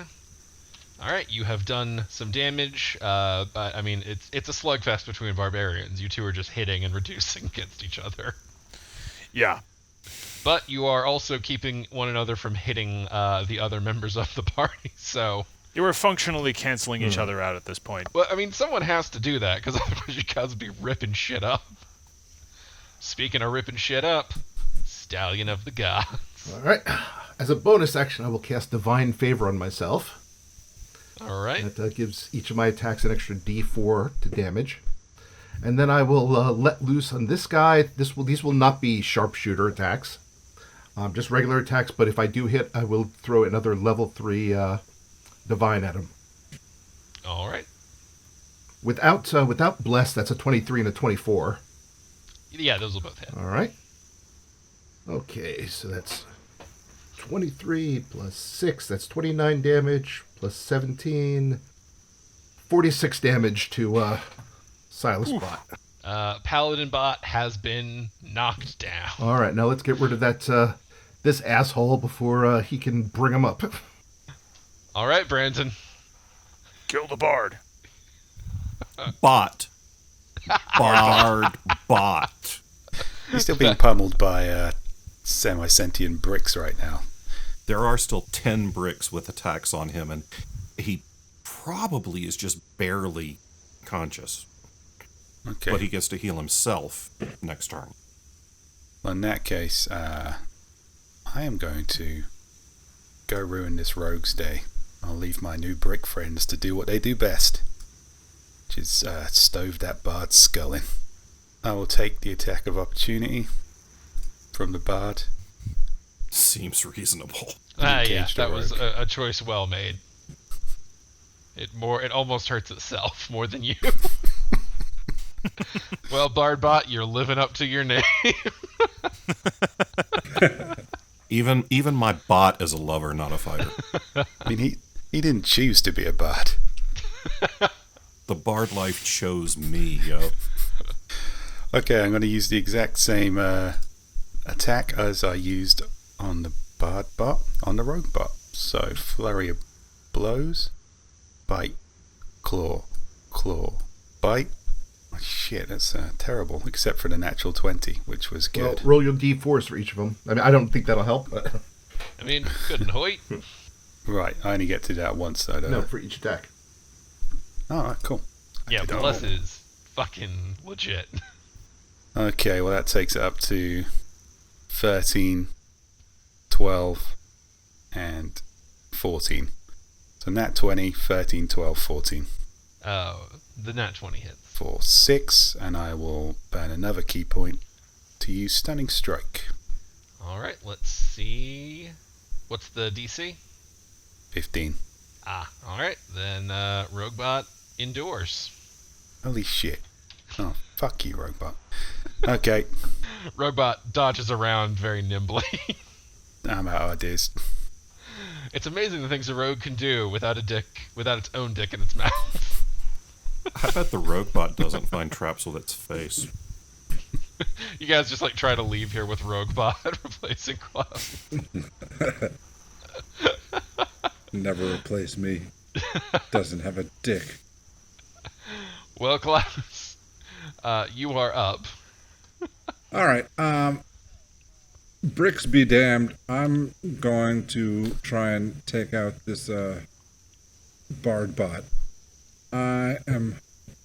All right, you have done some damage. But I mean, it's a slugfest between barbarians. You two are just hitting and reducing against each other. Yeah. But you are also keeping one another from hitting the other members of the party. So, You were functionally canceling each other out at this point. well, I mean, someone has to do that because otherwise you guys would be ripping shit up. Speaking of ripping shit up, Stallion of the Gods. All right. As a bonus action, I will cast Divine Favor on myself. All right. That gives each of my attacks an extra D4 to damage. And then I will let loose on this guy. These will not be sharpshooter attacks. Just regular attacks, but if I do hit, I will throw another level 3 Divine at him. All right. Without Bless, that's a 23 and a 24. Yeah, those will both hit. All right. Okay, so that's 23 plus 6. That's 29 damage plus 17. 46 damage to Silas Bot. Paladin Bot has been knocked down. All right, now let's get rid of that this asshole before he can bring him up. All right, Brandon. Kill the bard. Bot. Bard bot. He's still being pummeled by semi-sentient bricks right now. There are still 10 bricks with attacks on him, and he probably is just barely conscious. Okay. But he gets to heal himself next turn. Well, in that case, I am going to go ruin this rogue's day. I'll leave my new brick friends to do what they do best, which is stove that bard's skull in. I will take the attack of opportunity from the bard. Seems reasonable. Yeah, Engage the that was rogue. a choice well made. It almost hurts itself more than you. Well, Bardbot, you're living up to your name. Even my bot is a lover, not a fighter. I mean, he didn't choose to be a bard. The bard life chose me, yo. Okay, I'm going to use the exact same attack as I used on the bard bot, on the rogue bot. So, flurry of blows, bite, claw, bite. Oh, shit, that's terrible, except for the natural 20, which was Well, good. roll your D4s for each of them. I mean, I don't think that'll help. But I mean, good and hoit. Right, I only get to do that once, though, don't no, I? for each attack. Oh, cool. Yeah, did Bless all. is fucking legit. Okay, well, that takes it up to 13, 12, and 14. So nat 20, 13, 12, 14. The nat 20 hits. For 6, and I will burn another key point to use Stunning Strike. All right, let's see. What's the DC? 15. Ah, all right. Then Roguebot endures. Holy shit. Oh, fuck you, Roguebot. Okay, Roguebot dodges around very nimbly. I'm out of ideas. It's amazing the things a rogue can do without its own dick in its mouth. I bet the rogue bot doesn't find traps with its face. You guys just like try to leave here with Roguebot replacing Klaus. Never replace me. Doesn't have a dick. Well, Klaus, you are up. All right. Bricks be damned. I'm going to try and take out this bard bot. I am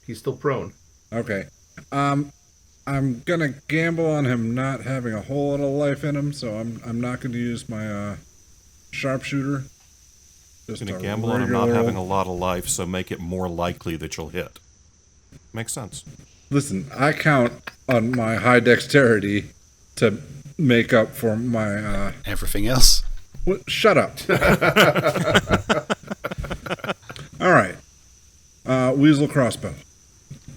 He's still prone. okay. I'm gonna gamble on him not having a whole lot of life in him, so I'm not going to use my sharpshooter. Just Gonna a gamble on him not regular having a old- lot of life, so make it more likely that you'll hit. Makes sense. Listen, I count on my high dexterity to make up for my Everything else? shut up. All right. Weasel crossbow.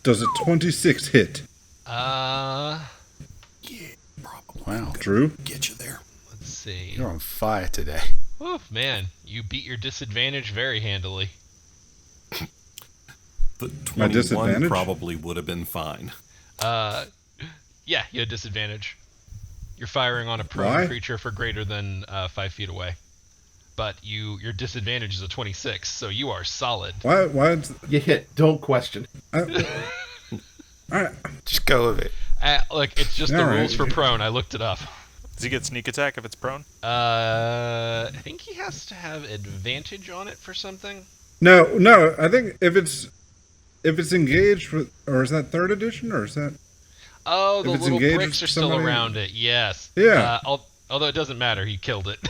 Does a 26 hit? Drew. Get you there. Let's see. You're on fire today. Whew, man, you beat your disadvantage very handily. The My 21 disadvantage? probably would have been fine. Yeah, you had disadvantage. You're firing on a prone Why? creature for greater than 5 feet away. But your disadvantage is a 26, so you are solid. Why? You hit. Don't question. Just go with it. Look, it's just the All right. rules for prone. I looked it up. Does he get sneak attack if it's prone? I think he has to have advantage on it for something. No. I think if it's engaged with, or is that 3rd edition, or is that? Oh, the If it's little engaged bricks with are still somebody- around it. Yes. Yeah. Although it doesn't matter, he killed it.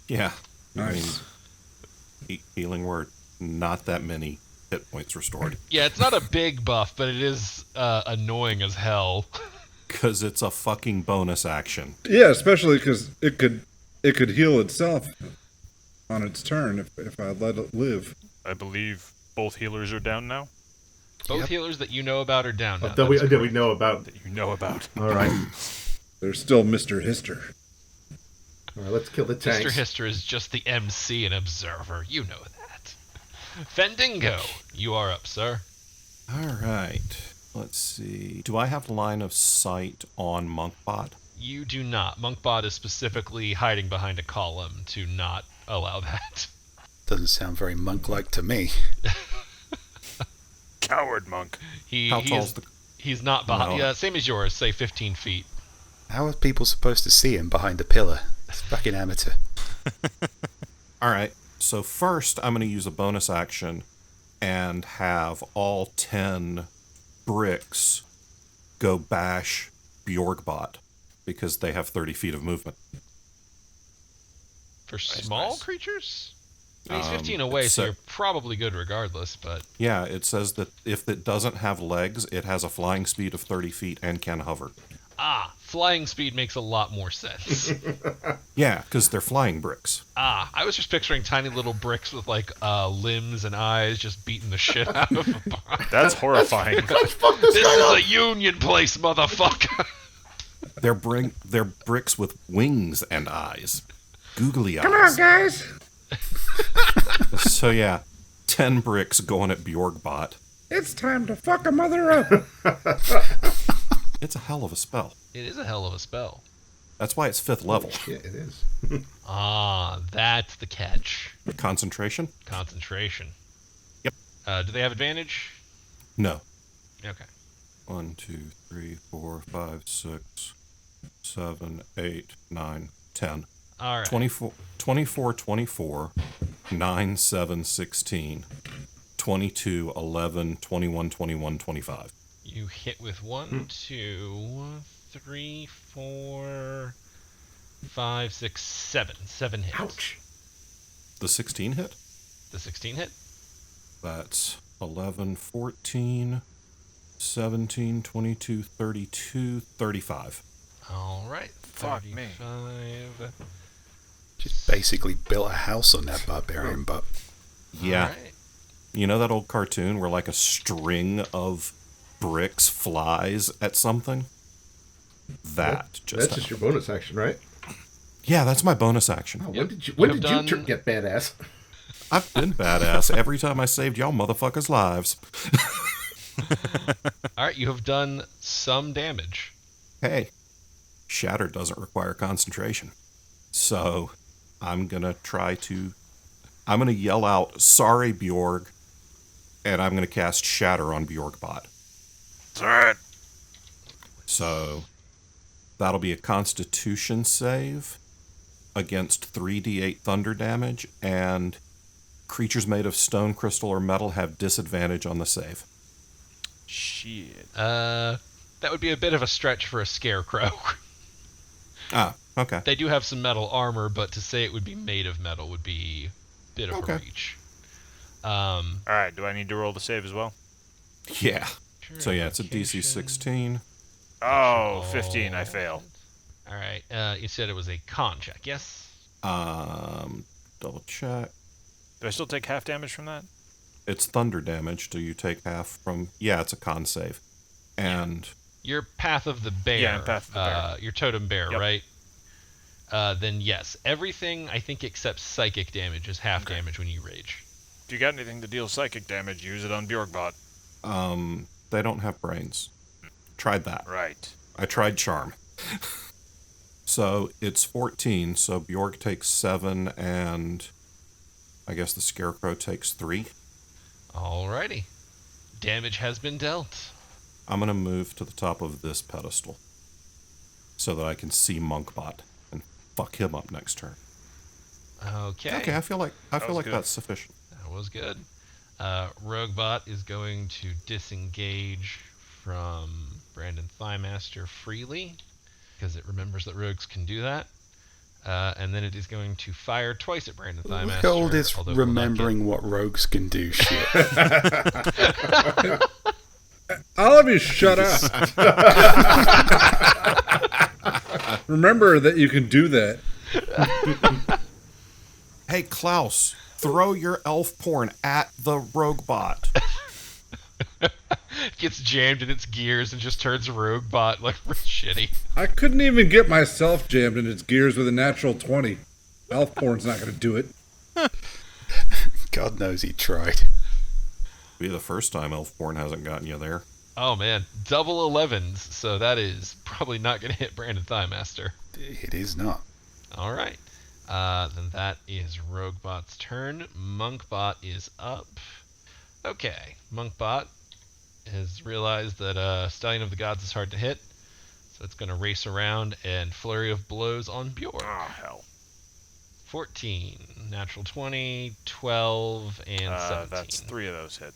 Yeah. Nice. I mean, healing word. Not that many hit points restored. Yeah, it's not a big buff, but it is annoying as hell. Because it's a fucking bonus action. Yeah, especially because it could heal itself on its turn if I let it live. I believe both healers are down now. Both healers that you know about are down now. That we That's correct. know about. That you know about. All right. There's still Mr. Hister. All right, let's kill the tanks. Mr. Hister is just the MC and observer. You know that. Fendingo, you are up, sir. All right. Let's see. Do I have line of sight on Monkbot? You do not. Monkbot is specifically hiding behind a column to not allow that. Doesn't sound very monk-like to me. Coward monk. How tall's the... He's not behind. No. Yeah, same as yours. Say 15 feet. How are people supposed to see him behind a pillar? It's fucking amateur. All right. So first, I'm going to use a bonus action and have all 10 bricks go bash Bjorgbot because they have 30 feet of movement. For small nice. creatures? I mean, he's 15 away, it's so a- you're probably good regardless, but... Yeah, it says that if it doesn't have legs, it has a flying speed of 30 feet and can hover. Flying speed makes a lot more sense. Yeah, because they're flying bricks. I was just picturing tiny little bricks with, like, limbs and eyes just beating the shit out of a bar. That's horrifying. Fuck this This guy is up. a union place, motherfucker! They're bricks with wings and eyes. Googly eyes. Come on, guys. So yeah, 10 bricks going at Bjorgbot. It's time to fuck a mother up. It's a hell of a spell. It is a hell of a spell. That's why it's 5th level. Yeah, it is. That's the catch. Concentration? Concentration. Yep. Do they have advantage? No. Okay. 1, 2, 3, 4, 5, 6, 7, 8, 9, 10. All right. 24, 24, 9, 7, 16, 22, 11, 21, 21, 25. You hit with 1, 2, 3, 4, 5, 6, 7. 7 hits. Ouch. The 16 hit? The 16 hit? That's 11, 14, 17, 22, 32, 35. All right. Fuck me. 35. Just basically built a house on that barbarian butt. Yeah. All right. You know that old cartoon where like a string of bricks flies at something? That just That's just your bonus action, right? Yeah, that's my bonus action. Oh, Yep. when You did have you done- get badass? I've been badass every time I saved y'all motherfuckers' lives. All right. You have done some damage. Hey, Shatter doesn't require concentration. So I'm going to yell out, sorry, Bjorg, and I'm going to cast Shatter on Bjorgbot. Alright. So that'll be a Constitution save against 3d8 thunder damage, and creatures made of stone, crystal, or metal have disadvantage on the save. Shit. That would be a bit of a stretch for a scarecrow. Ah, okay. They do have some metal armor, but to say it would be made of metal would be a bit of Okay. a reach. Alright, do I need to roll the save as well? Yeah. So yeah, it's a DC 16. Oh, 15, I fail. All right. You said it was a con check, yes? Double check. Do I still take half damage from that? It's thunder damage. Do you take half from... Yeah, it's a con save. And Your Path of the Bear. Yeah, Path of the Bear. Your Totem Bear, Yep. right? Then yes, everything I think except psychic damage is half damage when you rage. If you got anything to deal psychic damage, use it on Bjorgbot. They don't have brains. Tried that. Right. I tried charm. So it's 14, so Bjorg takes 7, and I guess the Scarecrow takes 3. Alrighty. Damage has been dealt. I'm going to move to the top of this pedestal so that I can see Monkbot and fuck him up next turn. Okay. Okay, I feel like good. that's sufficient. That was good. Roguebot is going to disengage from Brandon Thighmaster freely, because it remembers that rogues can do that. And then it is going to fire twice at Brandon Thighmaster. Look at all this although it will not remembering what rogues can do shit. All of you shut up. Remember that you can do that. Hey, Klaus, throw your elf porn at the Roguebot. Gets jammed in its gears and just turns Roguebot like shitty. I couldn't even get myself jammed in its gears with a natural 20. Elf porn's not going to do it. God knows he tried. Be the first time elf porn hasn't gotten you there. Oh man, double 11s, so that is probably not going to hit Brandon Thighmaster. It is not. Alright, then that is Roguebot's turn. Monkbot is up. Okay, Monkbot has realized that Stallion of the Gods is hard to hit, so it's going to race around and Flurry of Blows on Bjork. Oh, hell. 14, natural 20, 12, and 17. That's 3 of those hit.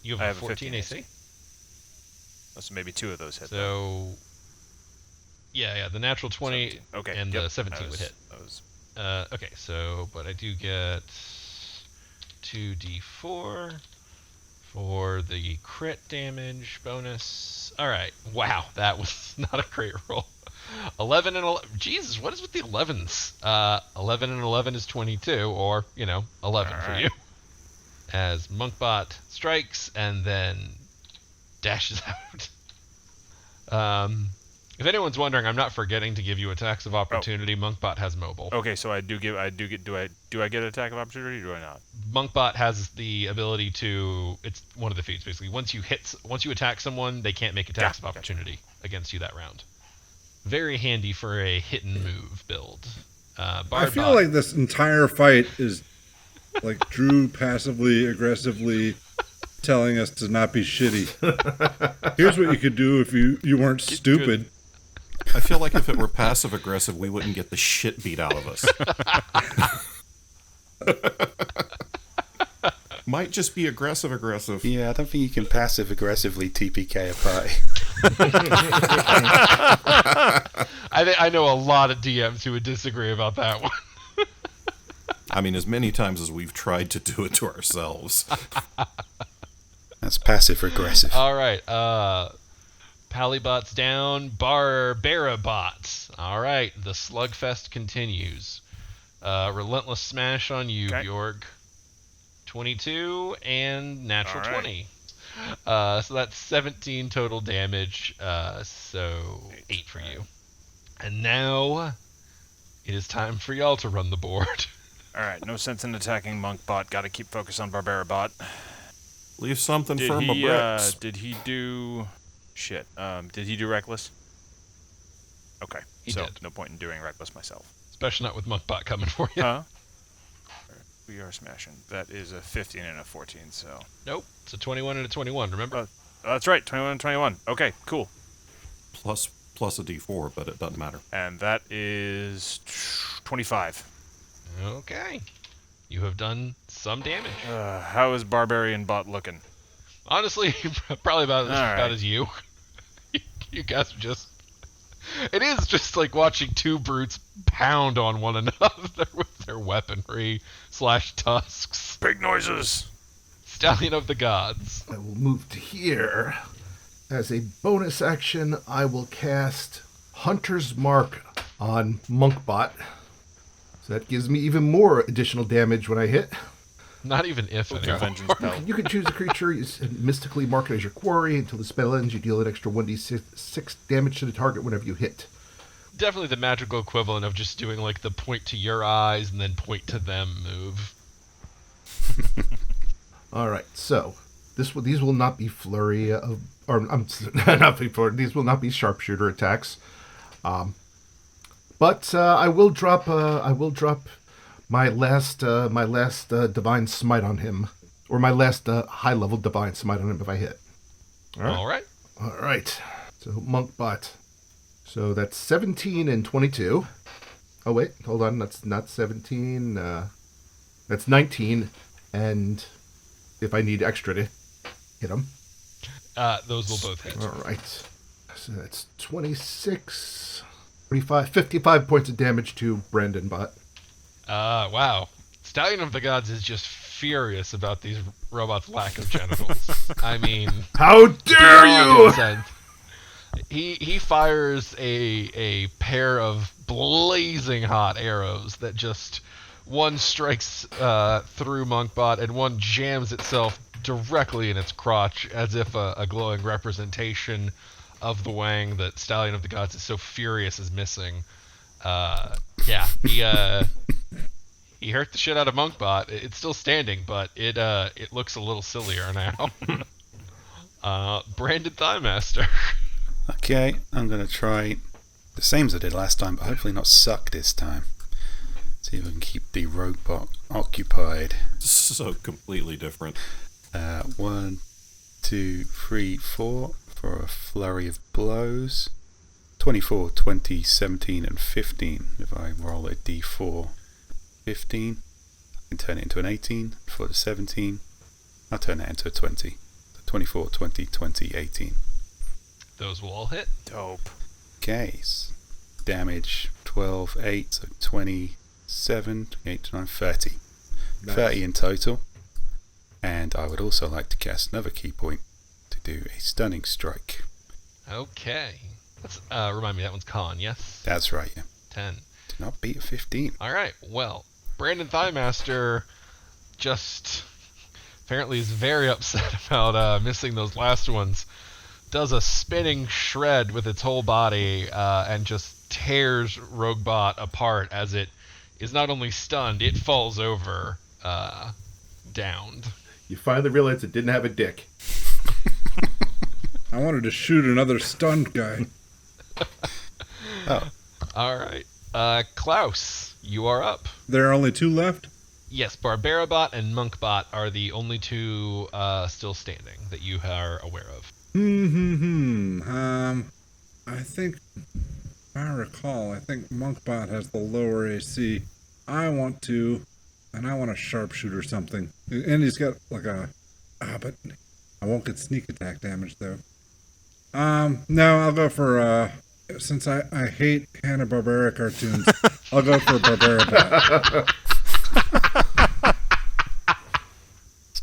You I have a have a 14 15 AC? That's maybe 2 of those hit. So, yeah, the natural 20 17. Okay, and yep, the 17 that would was- hit. that was- Okay, so, but I do get 2d4 for the crit damage bonus. Alright, wow, that was not a great roll. 11 and 11. Jesus, what is with the 11s? 11 and 11 is 22, or, 11 for Alright. you. As Monkbot strikes and then dashes out. If anyone's wondering, I'm not forgetting to give you attacks of opportunity. Monkbot has mobile. Okay, so do I get attack of opportunity or do I not? Monkbot has the ability to. It's one of the feats basically. Once you attack someone, they can't make attacks of opportunity against you that round. Very handy for a hit and move build. I feel like this entire fight is like Drew passively, aggressively telling us to not be shitty. Here's what you could do if you weren't stupid. I feel like if it were passive aggressive, we wouldn't get the shit beat out of us. Might just be aggressive. Yeah, I don't think you can passive aggressively TPK a party. I know a lot of DMs who would disagree about that one. I mean, as many times as we've tried to do it to ourselves. That's passive aggressive. All right, Palibot's down. Barbarabot. All right, the slugfest continues. Relentless smash on you, Okay. Bjorg. 22 and natural All right. 20. So that's 17 total damage. So 8 for you. And now it is time for y'all to run the board. Alright, no sense in attacking Monkbot. Gotta keep focus on Barbarabot. Leave something Did for my he, bricks. did he do... Shit. Did he do Reckless? Okay, He so did. no point in doing Reckless myself. Especially not with Monkbot coming for you. Huh? We are smashing. That is a 15 and a 14, so... Nope. It's a 21 and a 21, remember? Oh, that's right, 21 and 21. Okay, cool. Plus a D4, but it doesn't matter. And that is 25. Okay. You have done some damage. How is Barbarian Bot looking? Honestly, probably about right. as you. You guys are just... It is just like watching two brutes pound on one another with their weaponry / tusks. Big noises! Stallion of the Gods. I will move to here. As a bonus action, I will cast Hunter's Mark on Monkbot. So that gives me even more additional damage when I hit. Not even if Okay. anymore. Vengeance Pelt. You can choose a creature you mystically mark it as your quarry. Until the spell ends, you deal an extra 1d6 damage to the target whenever you hit. Definitely the magical equivalent of just doing like the point to your eyes and then point to them move. All right, so these will not be flurry of, or I'm not be flurry. These will not be sharpshooter attacks. But I will drop my last divine smite on him, or my last high level divine smite on him if I hit. All right. All right. So monk bot. So that's 17 and 22. Oh wait, hold on. That's not 17. That's 19, and if I need extra to hit him. Those will both hit. All right. So that's 26, 45, 55 points of damage to Brandon bot. Wow. Stallion of the Gods is just furious about these robots' lack of genitals. I mean, How dare beyond you! insane. He fires a pair of blazing hot arrows that just one strikes through Monkbot and one jams itself directly in its crotch as if a glowing representation of the Wang that Stallion of the Gods is so furious is missing. Yeah, he hurt the shit out of Monkbot. It's still standing, but it looks a little sillier now. Branded Thighmaster. Okay, I'm going to try the same as I did last time, but hopefully not suck this time. See if I can keep the robot occupied. So completely different. 1, 2, 3, 4 for a flurry of blows. 24, 20, 17, and 15. If I roll a d4, 15. I can turn it into an 18 for the 17. I'll turn that into a 20. 24, 20, 20, 18. Those will all hit. Dope. Okay, damage 12, 8, so 27, 28, 29, 30. Nice. 30 in total. And I would also like to cast another key point to do a stunning strike. Okay. Let's remind me, that one's con, yes? That's right, yeah. 10. Did not beat a 15. Alright, well, Brandon Thighmaster just apparently is very upset about missing those last ones. Does a spinning shred with its whole body and just tears Roguebot apart as it is not only stunned, it falls over, downed. You finally realized it didn't have a dick. I wanted to shoot another stunned guy. Oh, Alright. Klaus, you are up. There are only 2 left? Yes, Barbarabot and Monkbot are the only two still standing that you are aware of. I think, if I recall, I think Monkbot has the lower AC. I want to sharpshoot something. And he's got like but I won't get sneak attack damage though. No, I'll go for, since I hate Hanna-Barbera cartoons, I'll go for Barbarabot.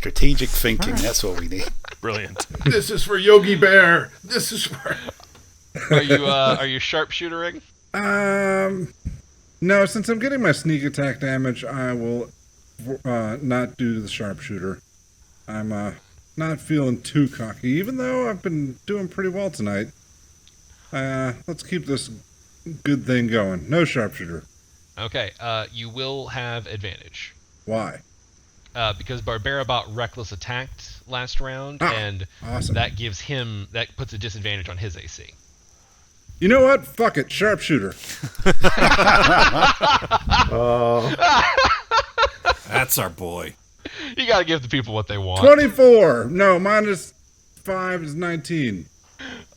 strategic thinking, that's what we need. Brilliant. This is for Yogi Bear. This is for... Are you sharpshootering? No, since I'm getting my sneak attack damage, I will not do the sharpshooter. I'm not feeling too cocky, even though I've been doing pretty well tonight. Let's keep this good thing going. No sharpshooter. Okay, you will have advantage. Why? Because Barbarabot reckless attacked last round, and awesome. that puts a disadvantage on his AC. You know what? Fuck it. Sharpshooter. That's our boy. You gotta give the people what they want. 24. No, minus 5 is 19.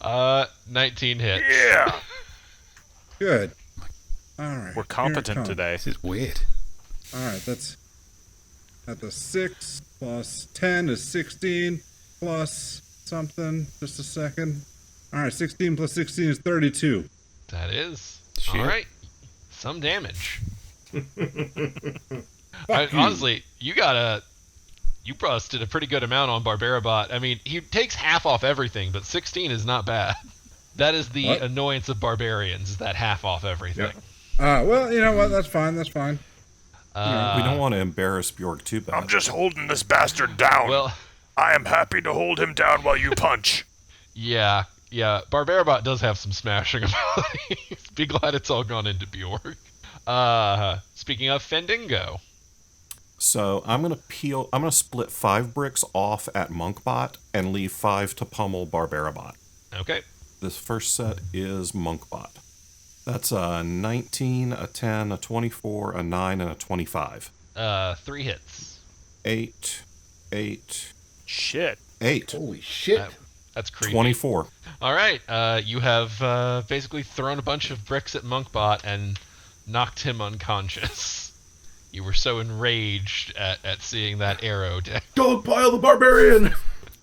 19 hits. Yeah. Good. All right. We're competent today. This is weird. All right. That's at the 6 plus 10 is 16 plus something. Just a second. All right. 16 plus 16 is 32. That is. Shit. All right. Some damage. Fuck you. Honestly, you busted a pretty good amount on Barbarabot. I mean, he takes half off everything, but 16 is not bad. That is the What? annoyance of barbarians, is that half off everything. Well, you know what? That's fine. That's fine. We don't want to embarrass Bjorg too bad. I'm just holding this bastard down. Well, I am happy to hold him down while you punch. yeah. Barbarabot does have some smashing abilities. Be glad it's all gone into Bjorg. Speaking of Fendingo. So I'm gonna split 5 bricks off at Monkbot and leave 5 to pummel Barbarabot. Okay. This first set is Monkbot. That's a 19, a 10, a 24, a 9, and a 25. 3 hits. 8, 8, Shit. 8. Holy shit. That's creepy. 24. All right. You have basically thrown a bunch of bricks at Monkbot and knocked him unconscious. You were so enraged at seeing that arrow. Dogpile the barbarian!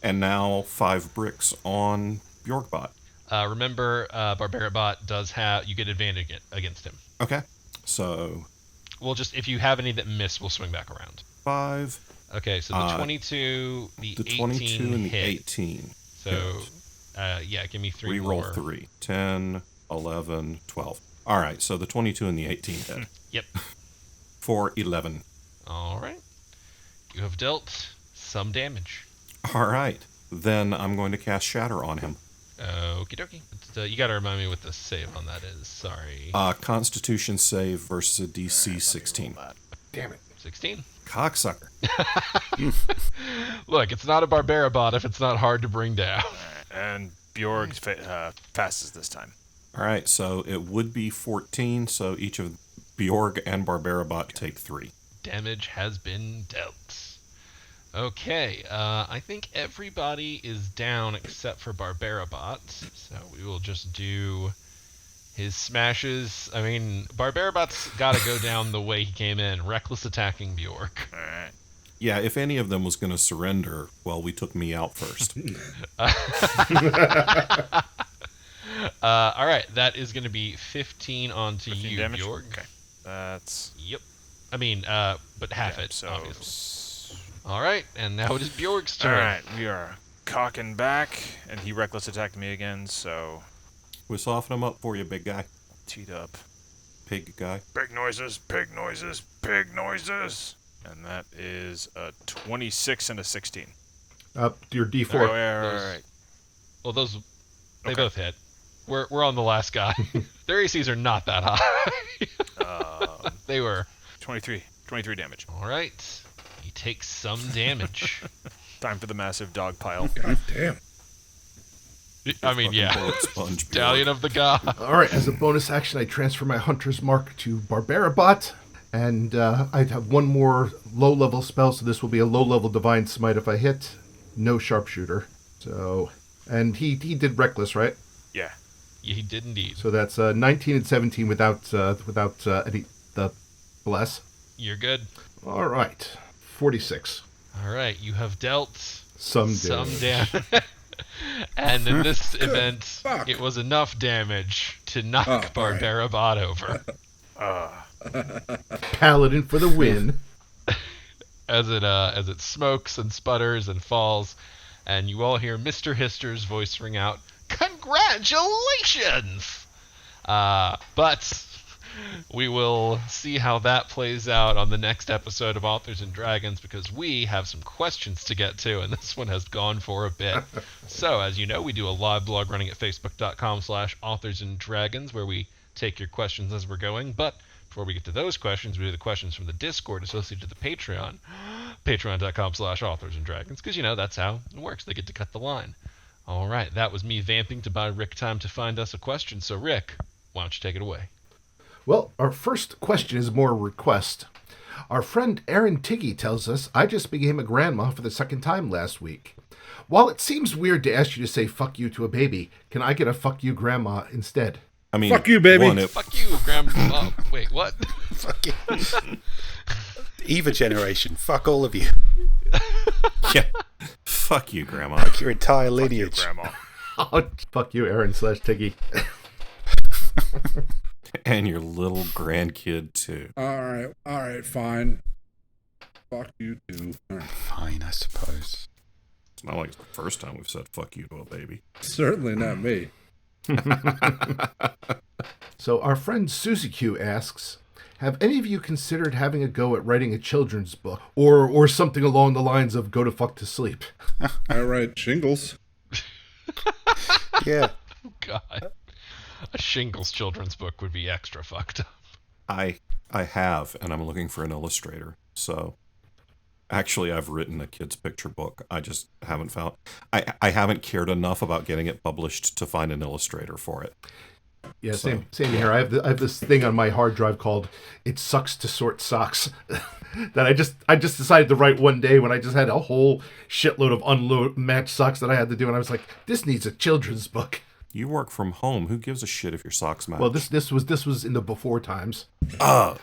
And now 5 bricks on Bjorgbot. Remember, Barbarabot does have... You get advantage against him. Okay. So We'll just... If you have any that miss, we'll swing back around. 5, Okay, so the 22, the 18 22, and the hit. 18. So, yeah, give me 3 Reroll more. 3. 10, 11, 12. All right, so the 22 and the 18 hit. Yep. For 11. All right. You have dealt some damage. All right. Then I'm going to cast Shatter on him. Okie dokie. You gotta remind me what the save on that is. Sorry. Constitution save versus a DC 16. Damn it. 16. Cocksucker. Look, it's not a Barbarabot if it's not hard to bring down. And Bjorg passes this time. All right, so it would be 14, so each of Bjorg and Barbarabot take 3. Damage has been dealt. Okay, I think everybody is down except for Barbarabot, so we will just do his smashes. I mean, Barbarabot's gotta go down the way he came in, reckless attacking Bjorg. All right. Yeah, if any of them was going to surrender, well, we took me out first. Alright, that is gonna be 15 onto 15 you, damage? Bjorg. Okay. That's... Yep. I mean, but half yeah, it, so... obviously. Alright, and now it is Bjorg's turn. Alright, we are cocking back, and he reckless attacked me again, so... We'll soften him up for you, big guy. Teed up. Pig guy. Big noises, pig noises, pig noises. And that is a 26 and a 16. Up your D4. All right. Well, those they Okay. both hit. We're on the last guy. Their ACs are not that high. They were 23 damage. all right. He takes some damage. Time for the massive dog pile. God damn. I mean, Fucking yeah. bullet sponge, Stallion Bjorg. of the god. All right, as a bonus action, I transfer my Hunter's Mark to Barbarabot, and I have one more low-level spell, so this will be a low-level Divine Smite if I hit. No Sharpshooter. So, and he did Reckless, right? Yeah. He did indeed. So that's 19 and 17 without any the bless. You're good. All right, 46. All right, you have dealt Some some damage. damage. And in this event, fuck. it was enough damage to knock Oh, all right. Barbarabot over. Paladin for the win. as it smokes and sputters and falls, and you all hear Mr. Hister's voice ring out, "Congratulations!" But we will see how that plays out on the next episode of Authors and Dragons, because we have some questions to get to, and this one has gone for a bit. So, as you know, we do a live blog running at facebook.com/authorsanddragons, where we take your questions as we're going, but before we get to those questions, we do the questions from the Discord associated to the Patreon, patreon.com/authorsanddragons, because, you know, that's how it works. They get to cut the line. All right, that was me vamping to buy Rick time to find us a question. So, Rick, why don't you take it away? Well, our first question is more a request. Our friend Erin Tiggy tells us, I just became a grandma for the second time last week. While it seems weird to ask you to say fuck you to a baby, can I get a fuck you grandma instead? I mean, Fuck you, baby. Fuck you, Grandma. Oh, wait, what? Fuck you. Either generation. Fuck all of you. yeah. Fuck you, Grandma. Fuck your entire Fuck you, lineage. Grandma. Oh, fuck you, Erin/Tiggy. And your little grandkid, too. All right, fine. Fuck you too. All right. Fine, I suppose. It's not like it's the first time we've said fuck you to a baby. Certainly not me. So our friend Susie Q asks, Have any of you considered having a go at writing a children's book, or something along the lines of "Go to fuck to sleep"? I write shingles. Yeah. God. A Shingles children's book would be extra fucked up. I have, and I'm looking for an illustrator. So, actually, I've written a kid's picture book. I just haven't found. I haven't cared enough about getting it published to find an illustrator for it. Yeah, same here. I have this thing on my hard drive called "It Sucks to Sort Socks" that I just decided to write one day when I just had a whole shitload of unmatched socks that I had to do, and I was like, this needs a children's book. You work from home. Who gives a shit if your socks match? Well, this was in the before times. Oh.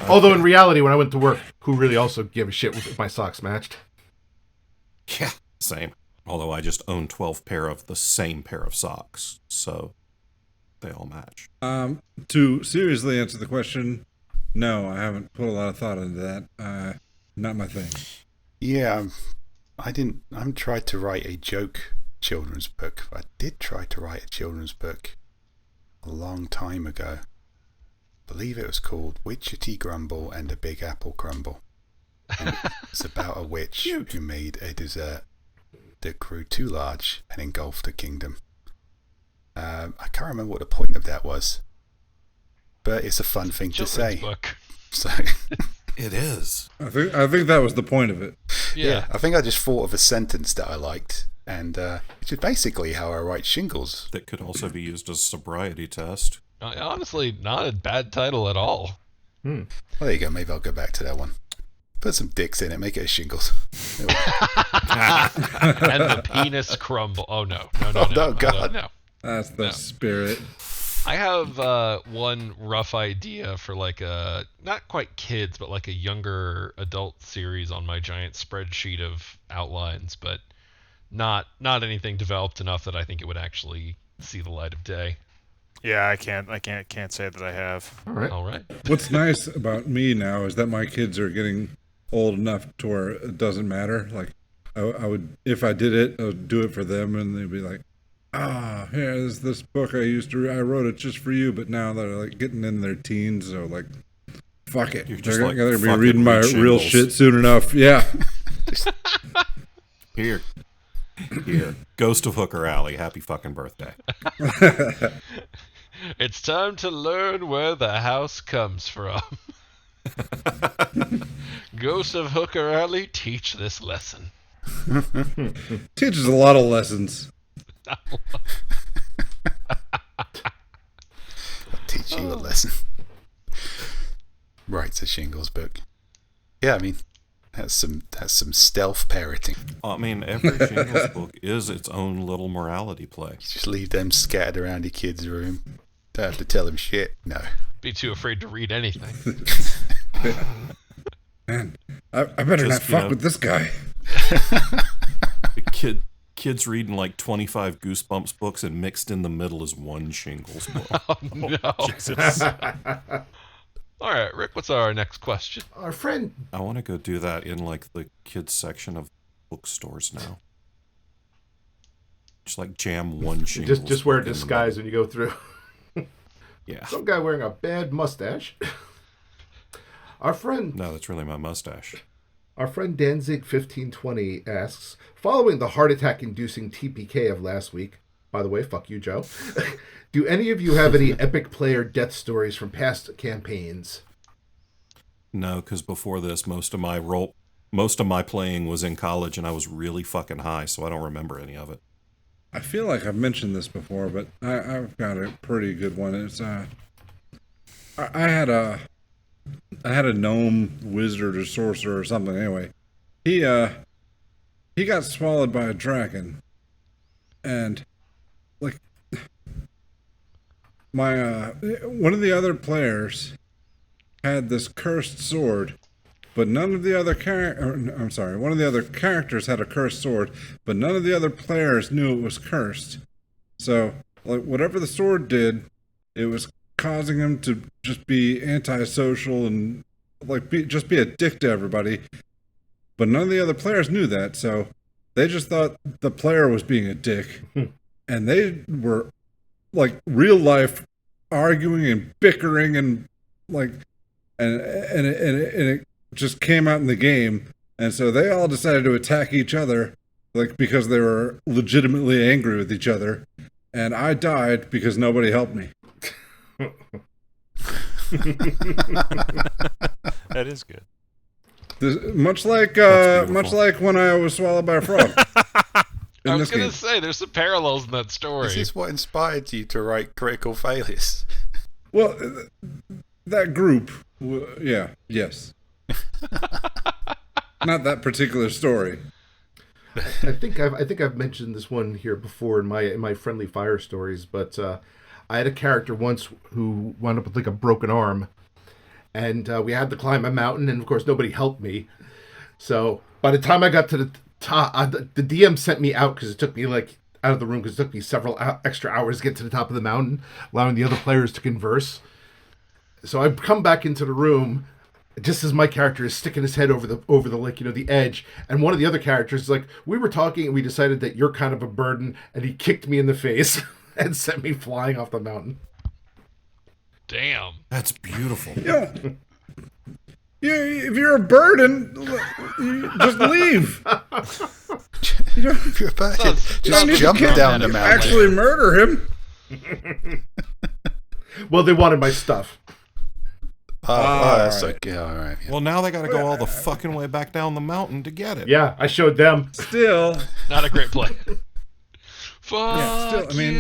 Although in reality, when I went to work, who really also gave a shit if my socks matched? Yeah, same. Although I just own 12 pair of the same pair of socks, so they all match. To seriously answer the question, no, I haven't put a lot of thought into that. Not my thing. Yeah, I haven't tried to write a joke children's book. I did try to write a children's book a long time ago. I believe it was called Witchetty Grumble and a Big Apple Crumble. And it's about a witch who made a dessert that grew too large and engulfed a kingdom. I can't remember what the point of that was, but it's a fun thing to say. Book. So It is. I think that was the point of it. Yeah. I think I just thought of a sentence that I liked, and which is basically how I write shingles. That could also be used as a sobriety test. Honestly, not a bad title at all. Well, there you go. Maybe I'll go back to that one. Put some dicks in it. Make it a shingles. And the penis crumble. Oh, no. No, God. no. That's the spirit. I have one rough idea for like a, not quite kids, but like a younger adult series on my giant spreadsheet of outlines, but not anything developed enough that I think it would actually see the light of day. Yeah, I can't say that I have. All right. What's nice about me now is that my kids are getting old enough to where it doesn't matter. Like, I would, if I did it, I would do it for them, and they'd be like, here's this book I wrote it just for you, but now they're like getting in their teens, so like, fuck it. You're They're just like, gonna be fucking reading my read real shingles. shit soon enough. Yeah. Here. Ghost of Hooker Alley. Happy fucking birthday. It's time to learn where the house comes from. Ghost of Hooker Alley, teach this lesson. Teaches a lot of lessons. I'll teach you a lesson. Writes a shingles book. Yeah, I mean, has some stealth parroting. I mean, every shingles book is its own little morality play. You just leave them scattered around your kid's room. Don't have to tell them shit. No. Be too afraid to read anything. Man, I better not fuck with this guy. Kids reading like 25 Goosebumps books, and mixed in the middle is one shingles book. Oh, no. Jesus. All right, Rick, what's our next question? Our friend, I want to go do that in like the kids section of bookstores now. Just like jam one shingles. just wear a book in the disguise when you go through. middle. Yeah. Some guy wearing a bad mustache. Our friend No, that's really my mustache. Our friend Danzig1520 asks, following the heart attack inducing TPK of last week, by the way, fuck you, Joe, do any of you have any epic player death stories from past campaigns? No, because before this, most of my playing was in college, and I was really fucking high, so I don't remember any of it. I feel like I've mentioned this before, but I've got a pretty good one. It's I had a gnome wizard or sorcerer or something. Anyway, he got swallowed by a dragon, and like my one of the other players had this cursed sword, but none of the other one of the other characters had a cursed sword, but none of the other players knew it was cursed. So, like, whatever the sword did, it was causing him to just be antisocial and like just be a dick to everybody. But none of the other players knew that, so they just thought the player was being a dick. And they were like real life arguing and bickering and like and it just came out in the game, and so they all decided to attack each other, like because they were legitimately angry with each other, and I died because nobody helped me. That is good. Much like when I was swallowed by a frog. I was going to say, there's some parallels in that story. Is this what inspired you to write Critical Failures? Well, that group, yes. Not that particular story. I think I've mentioned this one here before in my Friendly Fire stories, but I had a character once who wound up with like a broken arm, and we had to climb a mountain, and of course nobody helped me. So by the time I got to the top, the DM sent me out because it took me like out of the room because it took me several extra hours to get to the top of the mountain, allowing the other players to converse. So I come back into the room just as my character is sticking his head over the like, the edge, and one of the other characters is like, we were talking and we decided that you're kind of a burden, and he kicked me in the face and sent me flying off the mountain. Damn. That's beautiful. Yeah. If you're a burden, you just leave. If you're a burden, just jump down the mountain. Actually murder him. Well, they wanted my stuff. That's right. okay. All right. Yeah. Well, now they got to go all the fucking way back down the mountain to get it. Yeah, I showed them. Still, Not a great play. I mean,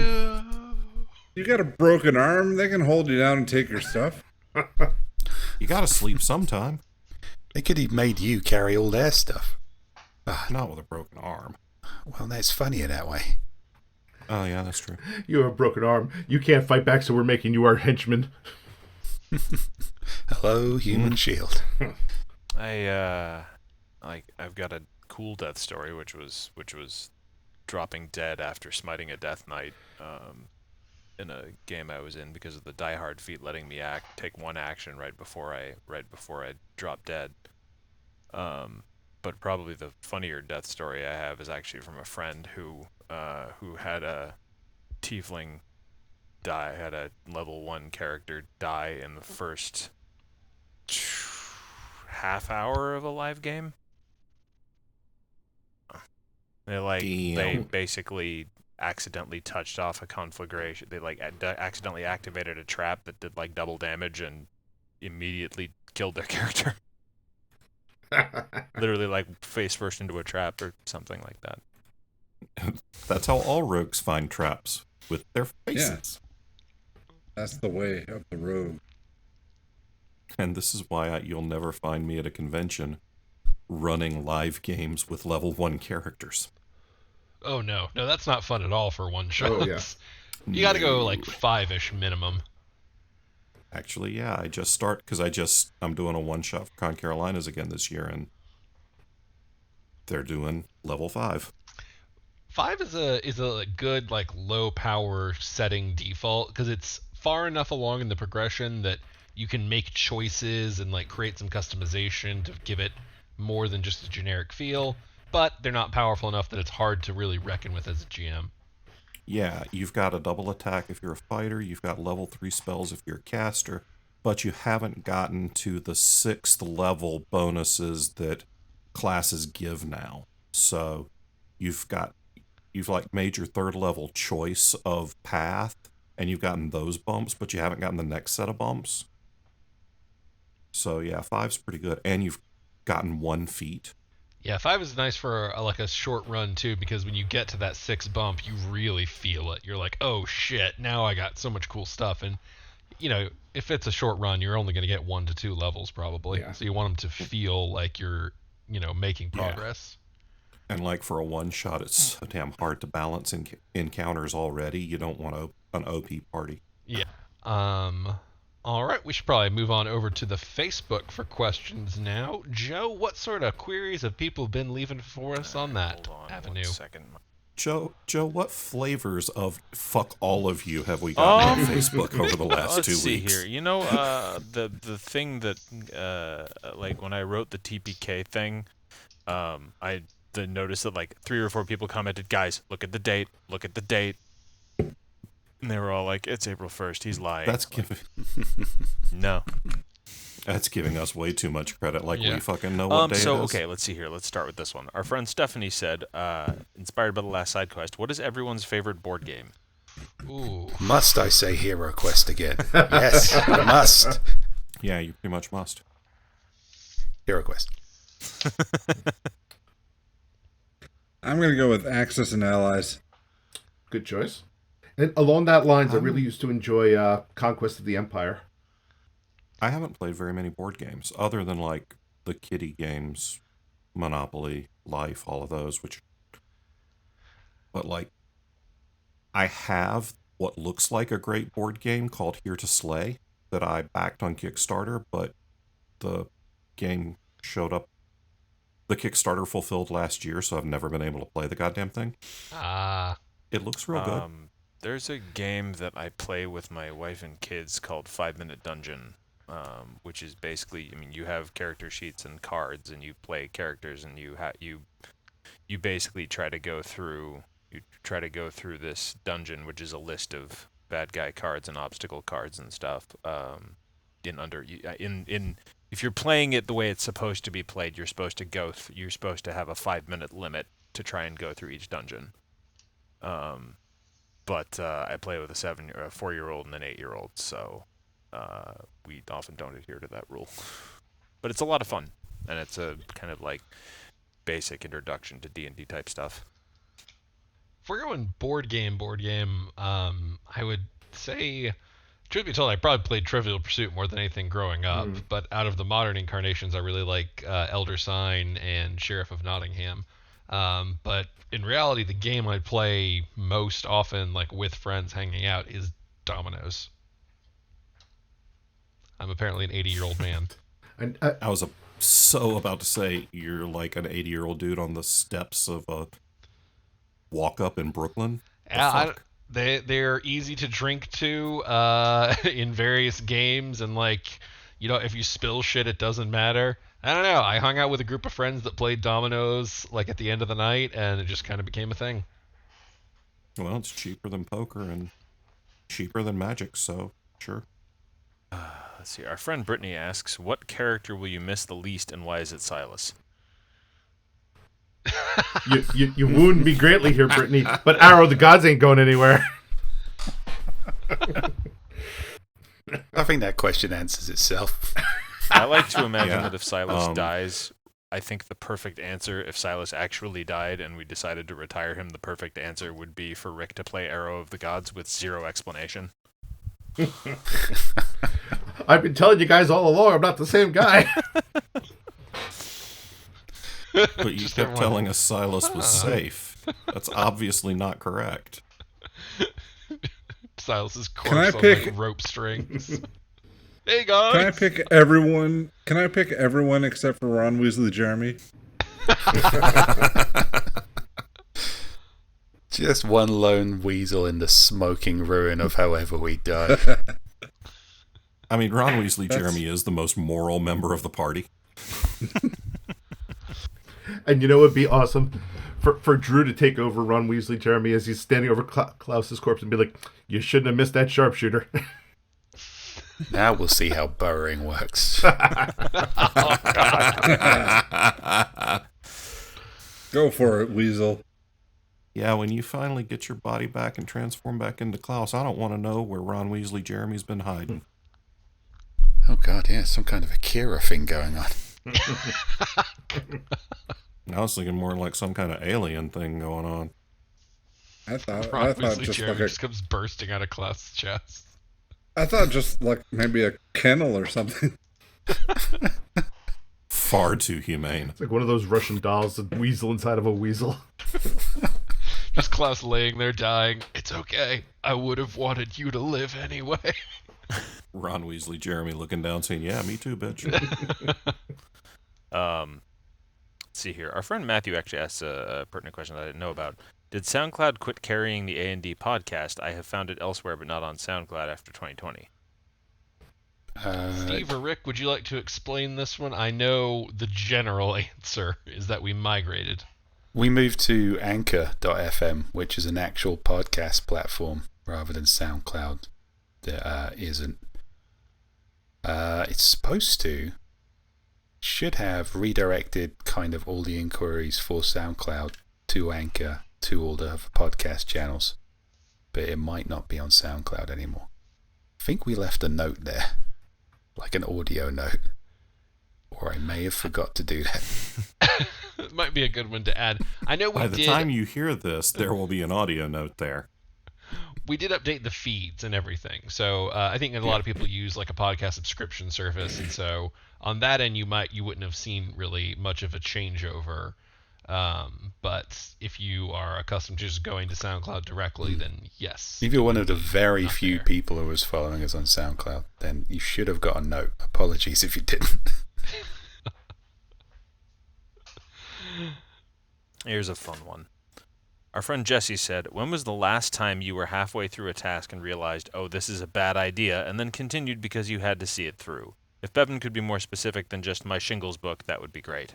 you got a broken arm. They can hold you down and take your stuff. You got to sleep sometime. They could have made you carry all their stuff. Not with a broken arm. Well, that's funnier that way. Oh, yeah, that's true. You have a broken arm. You can't fight back, so we're making you our henchman. Hello, human shield. I've got a cool death story, which was dropping dead after smiting a death knight in a game I was in because of the Die Hard feat letting me take one action right before I dropped dead. But probably the funnier death story I have is actually from a friend who had a tiefling die, had a level 1 character die in the first half hour of a live game. They basically accidentally touched off a conflagration. They accidentally activated a trap that did like double damage and immediately killed their character. Literally like face first into a trap or something like that. That's how all rogues find traps, with their faces. That's the way of the rogue. And this is why you'll never find me at a convention running live games with level 1 characters. Oh no, that's not fun at all for one shot. Oh, yeah. You got to go like 5-ish minimum. Actually, yeah, I just start because I'm doing a one-shot for Con Carolinas again this year, and they're doing level 5. 5 is a good like low power setting default because it's far enough along in the progression that you can make choices and like create some customization to give it more than just a generic feel, but they're not powerful enough that it's hard to really reckon with as a GM. Yeah, you've got a double attack if you're a fighter, you've got level 3 spells if you're a caster, but you haven't gotten to the 6th level bonuses that classes give now. So you've like made your 3rd level choice of path, and you've gotten those bumps, but you haven't gotten the next set of bumps. So yeah, 5's pretty good, and you've gotten 1 feat. Yeah, 5 is nice for like a short run too, because when you get to that 6 bump, you really feel it. You're like, oh shit, now I got so much cool stuff. And if it's a short run, you're only going to get 1 to 2 levels probably. Yeah. So you want them to feel like you're making progress. And like for a one shot, it's so damn hard to balance encounters already. You don't want an OP party. Yeah. All right, we should probably move on over to the Facebook for questions now. Joe, what sort of queries have people been leaving for us on that avenue? 1 second. Joe, what flavors of fuck all of you have we gotten on Facebook over the last 2 weeks? Let's see here. The thing that like when I wrote the TPK thing, I noticed that like 3 or 4 people commented, "Guys, look at the date. Look at the date." And they were all like, "It's April 1st. He's lying." That's giving. No. That's giving us way too much credit. Like Yeah. we fucking know what day it is. Okay, let's see here. Let's start with this one. Our friend Stephanie said, inspired by the last side quest, what is everyone's favorite board game? Ooh. Must I say Hero Quest again? Yes, I must. Yeah, you pretty much must. Hero Quest. I'm going to go with Axis and Allies. Good choice. And along that lines, I really used to enjoy Conquest of the Empire. I haven't played very many board games other than like the kiddie games, Monopoly, Life, all of those, but like I have what looks like a great board game called Here to Slay that I backed on Kickstarter, but the game showed up. The Kickstarter fulfilled last year, so I've never been able to play the goddamn thing. It looks real good. There's a game that I play with my wife and kids called 5 Minute Dungeon, which is basically, I mean, you have character sheets and cards, and you play characters, and you basically try to go through this dungeon, which is a list of bad guy cards and obstacle cards and stuff. If you're playing it the way it's supposed to be played, you're supposed to have a 5-minute limit to try and go through each dungeon. But I play with a 4-year-old and an 8-year-old, so we often don't adhere to that rule. But it's a lot of fun, and it's a kind of like basic introduction to D&D type stuff. If we're going board game, I would say, truth be told, I probably played Trivial Pursuit more than anything growing up. But out of the modern incarnations, I really like Elder Sign and Sheriff of Nottingham. But in reality, the game I play most often, like with friends hanging out, is Dominoes. I'm apparently an 80-year-old man. And I was so about to say you're like an 80-year-old dude on the steps of a walk-up in Brooklyn. They're easy to drink to in various games, and like, you know, if you spill shit, it doesn't matter. I don't know. I hung out with a group of friends that played dominoes like at the end of the night, and it just kind of became a thing. Well, it's cheaper than poker and cheaper than Magic, so sure. Let's see. Our friend Brittany asks, what character will you miss the least, and why is it Silas? you wound me greatly here, Brittany, but Arrow, the gods ain't going anywhere. I think that question answers itself. I like to imagine that if Silas dies, I think the perfect answer, if Silas actually died and we decided to retire him, the perfect answer would be for Rick to play Arrow of the Gods with zero explanation. I've been telling you guys all along, I'm not the same guy. But you kept telling us Silas was safe. That's obviously not correct. Silas's corpse Can I on pick- like rope strings. Hey guys! Can I pick everyone? Can I pick everyone except for Ron Weasley, Jeremy? Just one lone weasel in the smoking ruin of however we die. I mean, Ron Weasley Jeremy is the most moral member of the party. And you know what would be awesome? For Drew to take over Ron Weasley Jeremy as he's standing over Klaus's corpse and be like, you shouldn't have missed that sharpshooter. Now we'll see how burrowing works. Go for it, Weasel. Yeah, when you finally get your body back and transform back into Klaus, I don't want to know where Ron Weasley Jeremy's been hiding. Oh god, yeah, some kind of Akira thing going on. I was thinking more like some kind of alien thing going on. I thought Weasley just Jeremy like a, just comes bursting out of Klaus's chest. I thought just like maybe a kennel or something. Far too humane. It's like one of those Russian dolls, a weasel inside of a weasel. Just Klaus laying there dying. It's okay. I would have wanted you to live anyway. Ron Weasley Jeremy looking down saying, yeah, me too, bitch. Let's see here. Our friend Matthew actually asked a pertinent question that I didn't know about. Did SoundCloud quit carrying the A&D podcast? I have found it elsewhere, but not on SoundCloud after 2020. Steve or Rick, would you like to explain this one? I know the general answer is that we migrated. We moved to Anchor.fm, which is an actual podcast platform rather than SoundCloud that isn't. It's supposed to. Should have redirected kind of all the inquiries for SoundCloud to Anchor to all the other podcast channels. But it might not be on SoundCloud anymore. I think we left a note there. Like an audio note. Or I may have forgot to do that. It might be a good one to add. I know By the time you hear this, there will be an audio note there. We did update the feeds and everything. So I think a lot of people use like a podcast subscription service, and so on that end, you wouldn't have seen really much of a changeover. But if you are accustomed to just going to SoundCloud directly, then yes. If you're one of the very few people who was following us on SoundCloud, then you should have got a note. Apologies if you didn't. Here's a fun one. Our friend Jesse said, when was the last time you were halfway through a task and realized, oh, this is a bad idea, and then continued because you had to see it through? If Bevan could be more specific than just my shingles book, that would be great.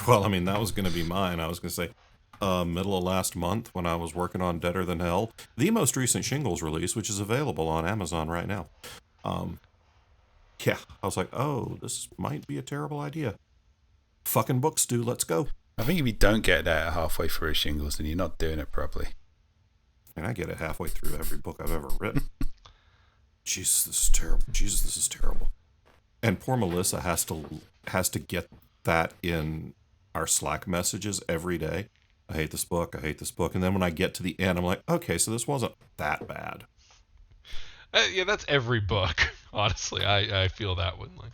Well, I mean, that was going to be mine. I was going to say, middle of last month when I was working on Deader Than Hell, the most recent shingles release, which is available on Amazon right now. Yeah, I was like, oh, this might be a terrible idea. Fucking books, dude, let's go. I think if you don't get that halfway through shingles, then you're not doing it properly. And I get it halfway through every book I've ever written. Jesus, this is terrible. Jesus, this is terrible. And poor Melissa has to get that in our Slack messages every day. I hate this book. I hate this book. And then when I get to the end, I'm like, okay, so this wasn't that bad. Yeah, that's every book. Honestly, I feel that one. Like,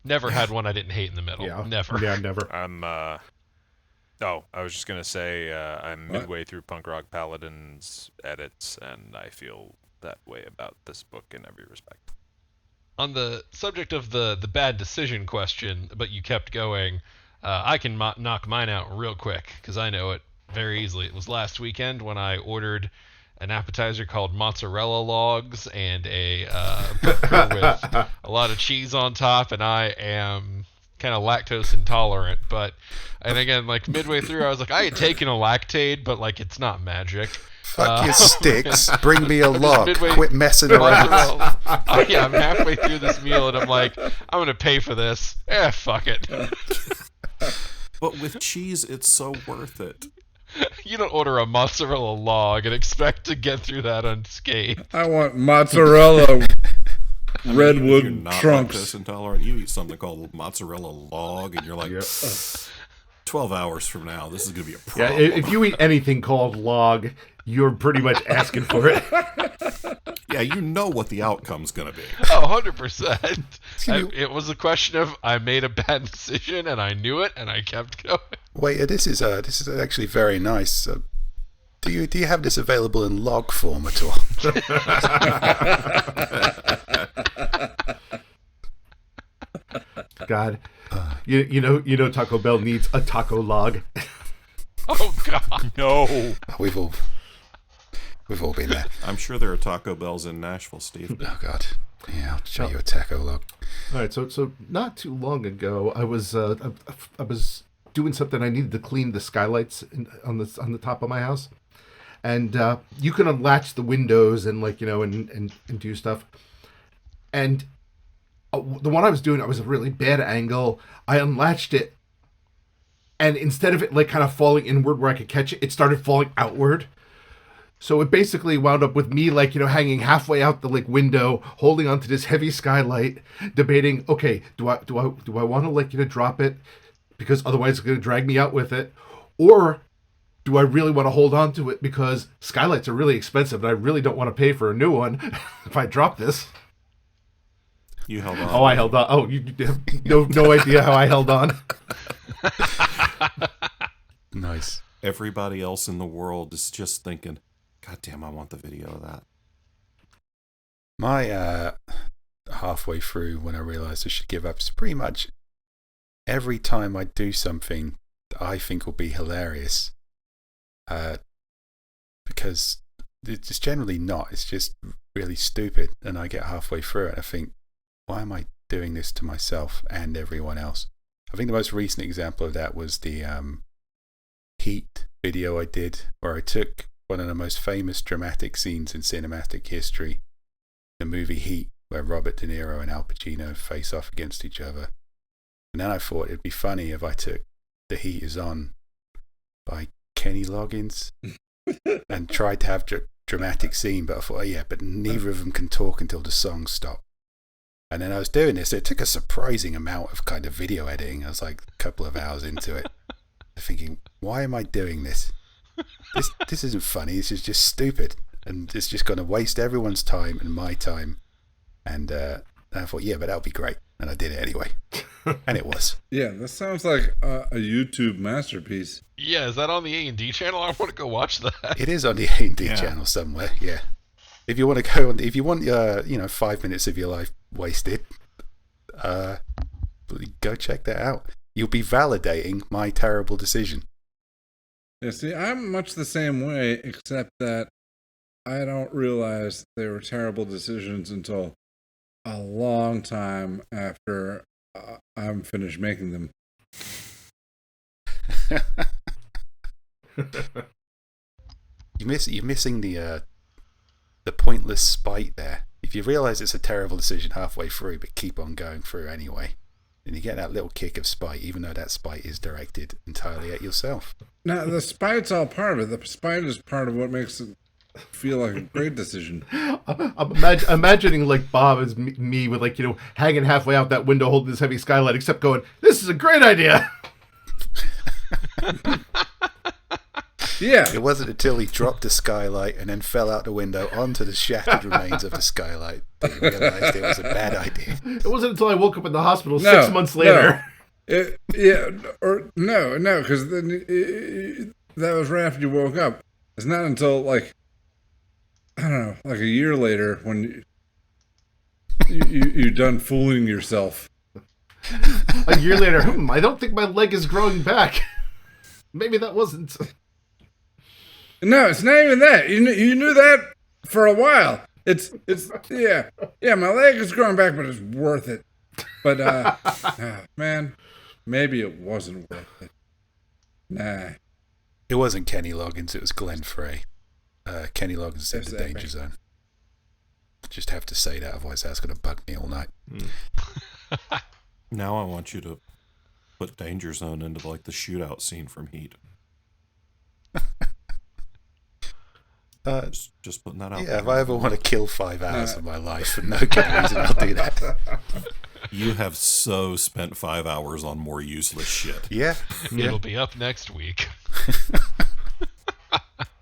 never had one I didn't hate in the middle. Yeah. Never. Yeah, never. I was just going to say I'm midway through Punk Rock Paladin's edits, and I feel that way about this book in every respect. On the subject of the bad decision question, but you kept going, I can knock mine out real quick, because I know it very easily. It was last weekend when I ordered an appetizer called mozzarella logs and a burger with a lot of cheese on top, and I am kind of lactose intolerant. And again, like midway through, I was like, I had taken a Lactaid, but like it's not magic. Fuck your sticks. Bring me a log. midway- Quit messing around. Oh yeah, I'm halfway through this meal, and I'm like, I'm gonna pay for this. Fuck it. But with cheese, it's so worth it. You don't order a mozzarella log and expect to get through that unscathed. I want mozzarella If you're redwood not trunks. lactose intolerant, you eat something called mozzarella log, and you're like, 12 hours from now, this is going to be a Yeah, problem. if you eat anything called log, you're pretty much asking for it. Yeah, you know what the outcome's going to be. Oh, 100%. It was a question of I made a bad decision and I knew it and I kept going. Wait, this is actually very nice. Do you have this available in log form at all? God, you know Taco Bell needs a taco log. Oh God, No. We've all been there. I'm sure there are Taco Bells in Nashville, Steve. Oh God. Yeah, I'll show you a taco log. All right, so not too long ago, I was doing something. I needed to clean the skylights on the top of my house, and you can unlatch the windows and and do stuff. And the one I was doing, I was a really bad angle. I unlatched it, and instead of it kind of falling inward where I could catch it, it started falling outward. So it basically wound up with me hanging halfway out the window, holding onto this heavy skylight, debating, okay, do I want to drop it because otherwise it's going to drag me out with it, or do I really want to hold on to it because skylights are really expensive and I really don't want to pay for a new one if I drop this. You held on. Oh, I held on. Oh, you have no idea how I held on. Nice. Everybody else in the world is just thinking, God damn, I want the video of that. My halfway through when I realized I should give up is pretty much every time I do something that I think will be hilarious, because it's generally not. It's just really stupid, and I get halfway through it and I think, why am I doing this to myself and everyone else? I think the most recent example of that was the Heat video I did, where I took one of the most famous dramatic scenes in cinematic history the movie Heat, where Robert De Niro and Al Pacino face off against each other. And then I thought it'd be funny if I took The Heat Is On by Kenny Loggins and tried to have dramatic scene, but I thought, but neither of them can talk until the song stops. And then I was doing this. It took a surprising amount of kind of video editing. I was like a couple of hours into it, thinking, why am I doing this? This isn't funny. This is just stupid, and it's just going to waste everyone's time and my time. And I thought, but that'll be great. And I did it anyway. And it was. Yeah, that sounds like a YouTube masterpiece. Yeah, is that on the A&D channel? I want to go watch that. It is on the A&D channel somewhere, yeah. If you want to go on, if you want 5 minutes of your life wasted, go check that out. You'll be validating my terrible decision. Yeah, see, I'm much the same way, except that I don't realize they were terrible decisions until a long time after I'm finished making them. You're missing the pointless spite there. If you realize it's a terrible decision halfway through, but keep on going through anyway, then you get that little kick of spite, even though that spite is directed entirely at yourself. Now, the spite's all part of it. The spite is part of what makes it feel like a great decision. I'm imagining like Bob as me with hanging halfway out that window holding this heavy skylight, except going, this is a great idea. Yeah. It wasn't until he dropped the skylight and then fell out the window onto the shattered remains of the skylight that he realized it was a bad idea. It wasn't until I woke up in the hospital 6 months later. No, because then that was right after you woke up. It's not until I don't know, like a year later when you're done fooling yourself. A year later, I don't think my leg is growing back. Maybe that wasn't. No, it's not even that. You knew that for a while. It's my leg is growing back, but it's worth it. But man, maybe it wasn't worth it. Nah. It wasn't Kenny Loggins, it was Glenn Frey. Kenny Loggins said the danger zone. Just have to say that, otherwise that's going to bug me all night. Now I want you to put danger zone into the shootout scene from Heat. Just putting that out there. If I ever want to kill 5 hours of my life for no good reason, I'll do that. You have so spent 5 hours on more useless shit. Yeah. It'll be up next week.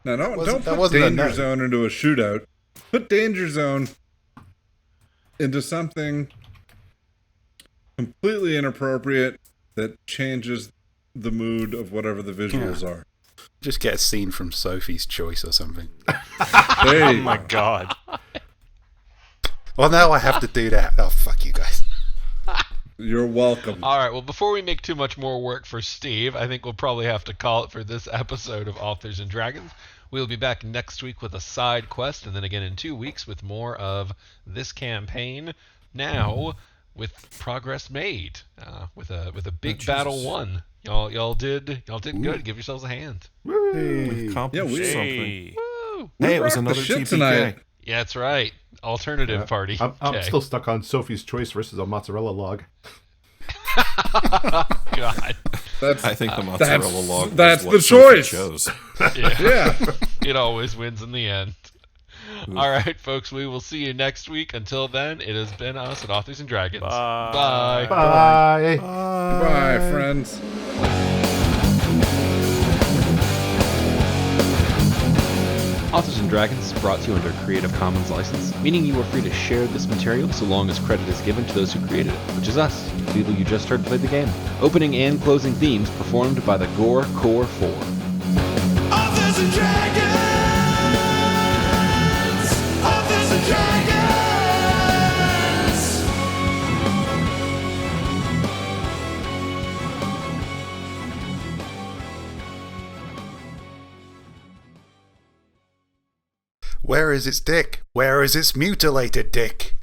No, don't put Danger Zone into a shootout. Put Danger Zone into something completely inappropriate that changes the mood of whatever the visuals are. Just get a scene from Sophie's Choice or something. Oh my god. Well, now I have to do that. Oh, fuck you guys. You're welcome. All right, well, before we make too much more work for Steve, I think we'll probably have to call it for this episode of Authors and Dragons. We'll be back next week with a side quest, and then again in 2 weeks with more of this campaign. Now, with progress made, with a big battle won. Y'all did good. Give yourselves a hand. We accomplished something. Woo! Hey, it was another shit TPK. tonight. Yeah, that's right. Alternative party. I'm Okay. still stuck on Sophie's Choice versus a mozzarella log. God. I think the mozzarella log was that's what the Sophie choice. chose. Yeah. It always wins in the end. All right, folks, we will see you next week. Until then, it has been us at Authors and Dragons. Bye. Bye. Bye, friends. Authors and Dragons is brought to you under a Creative Commons license, meaning you are free to share this material so long as credit is given to those who created it, which is us, the people you just heard play the game. Opening and closing themes performed by the Gore Core 4. Authors and Dragons! Authors and Dragons! Where is its dick? Where is its mutilated dick?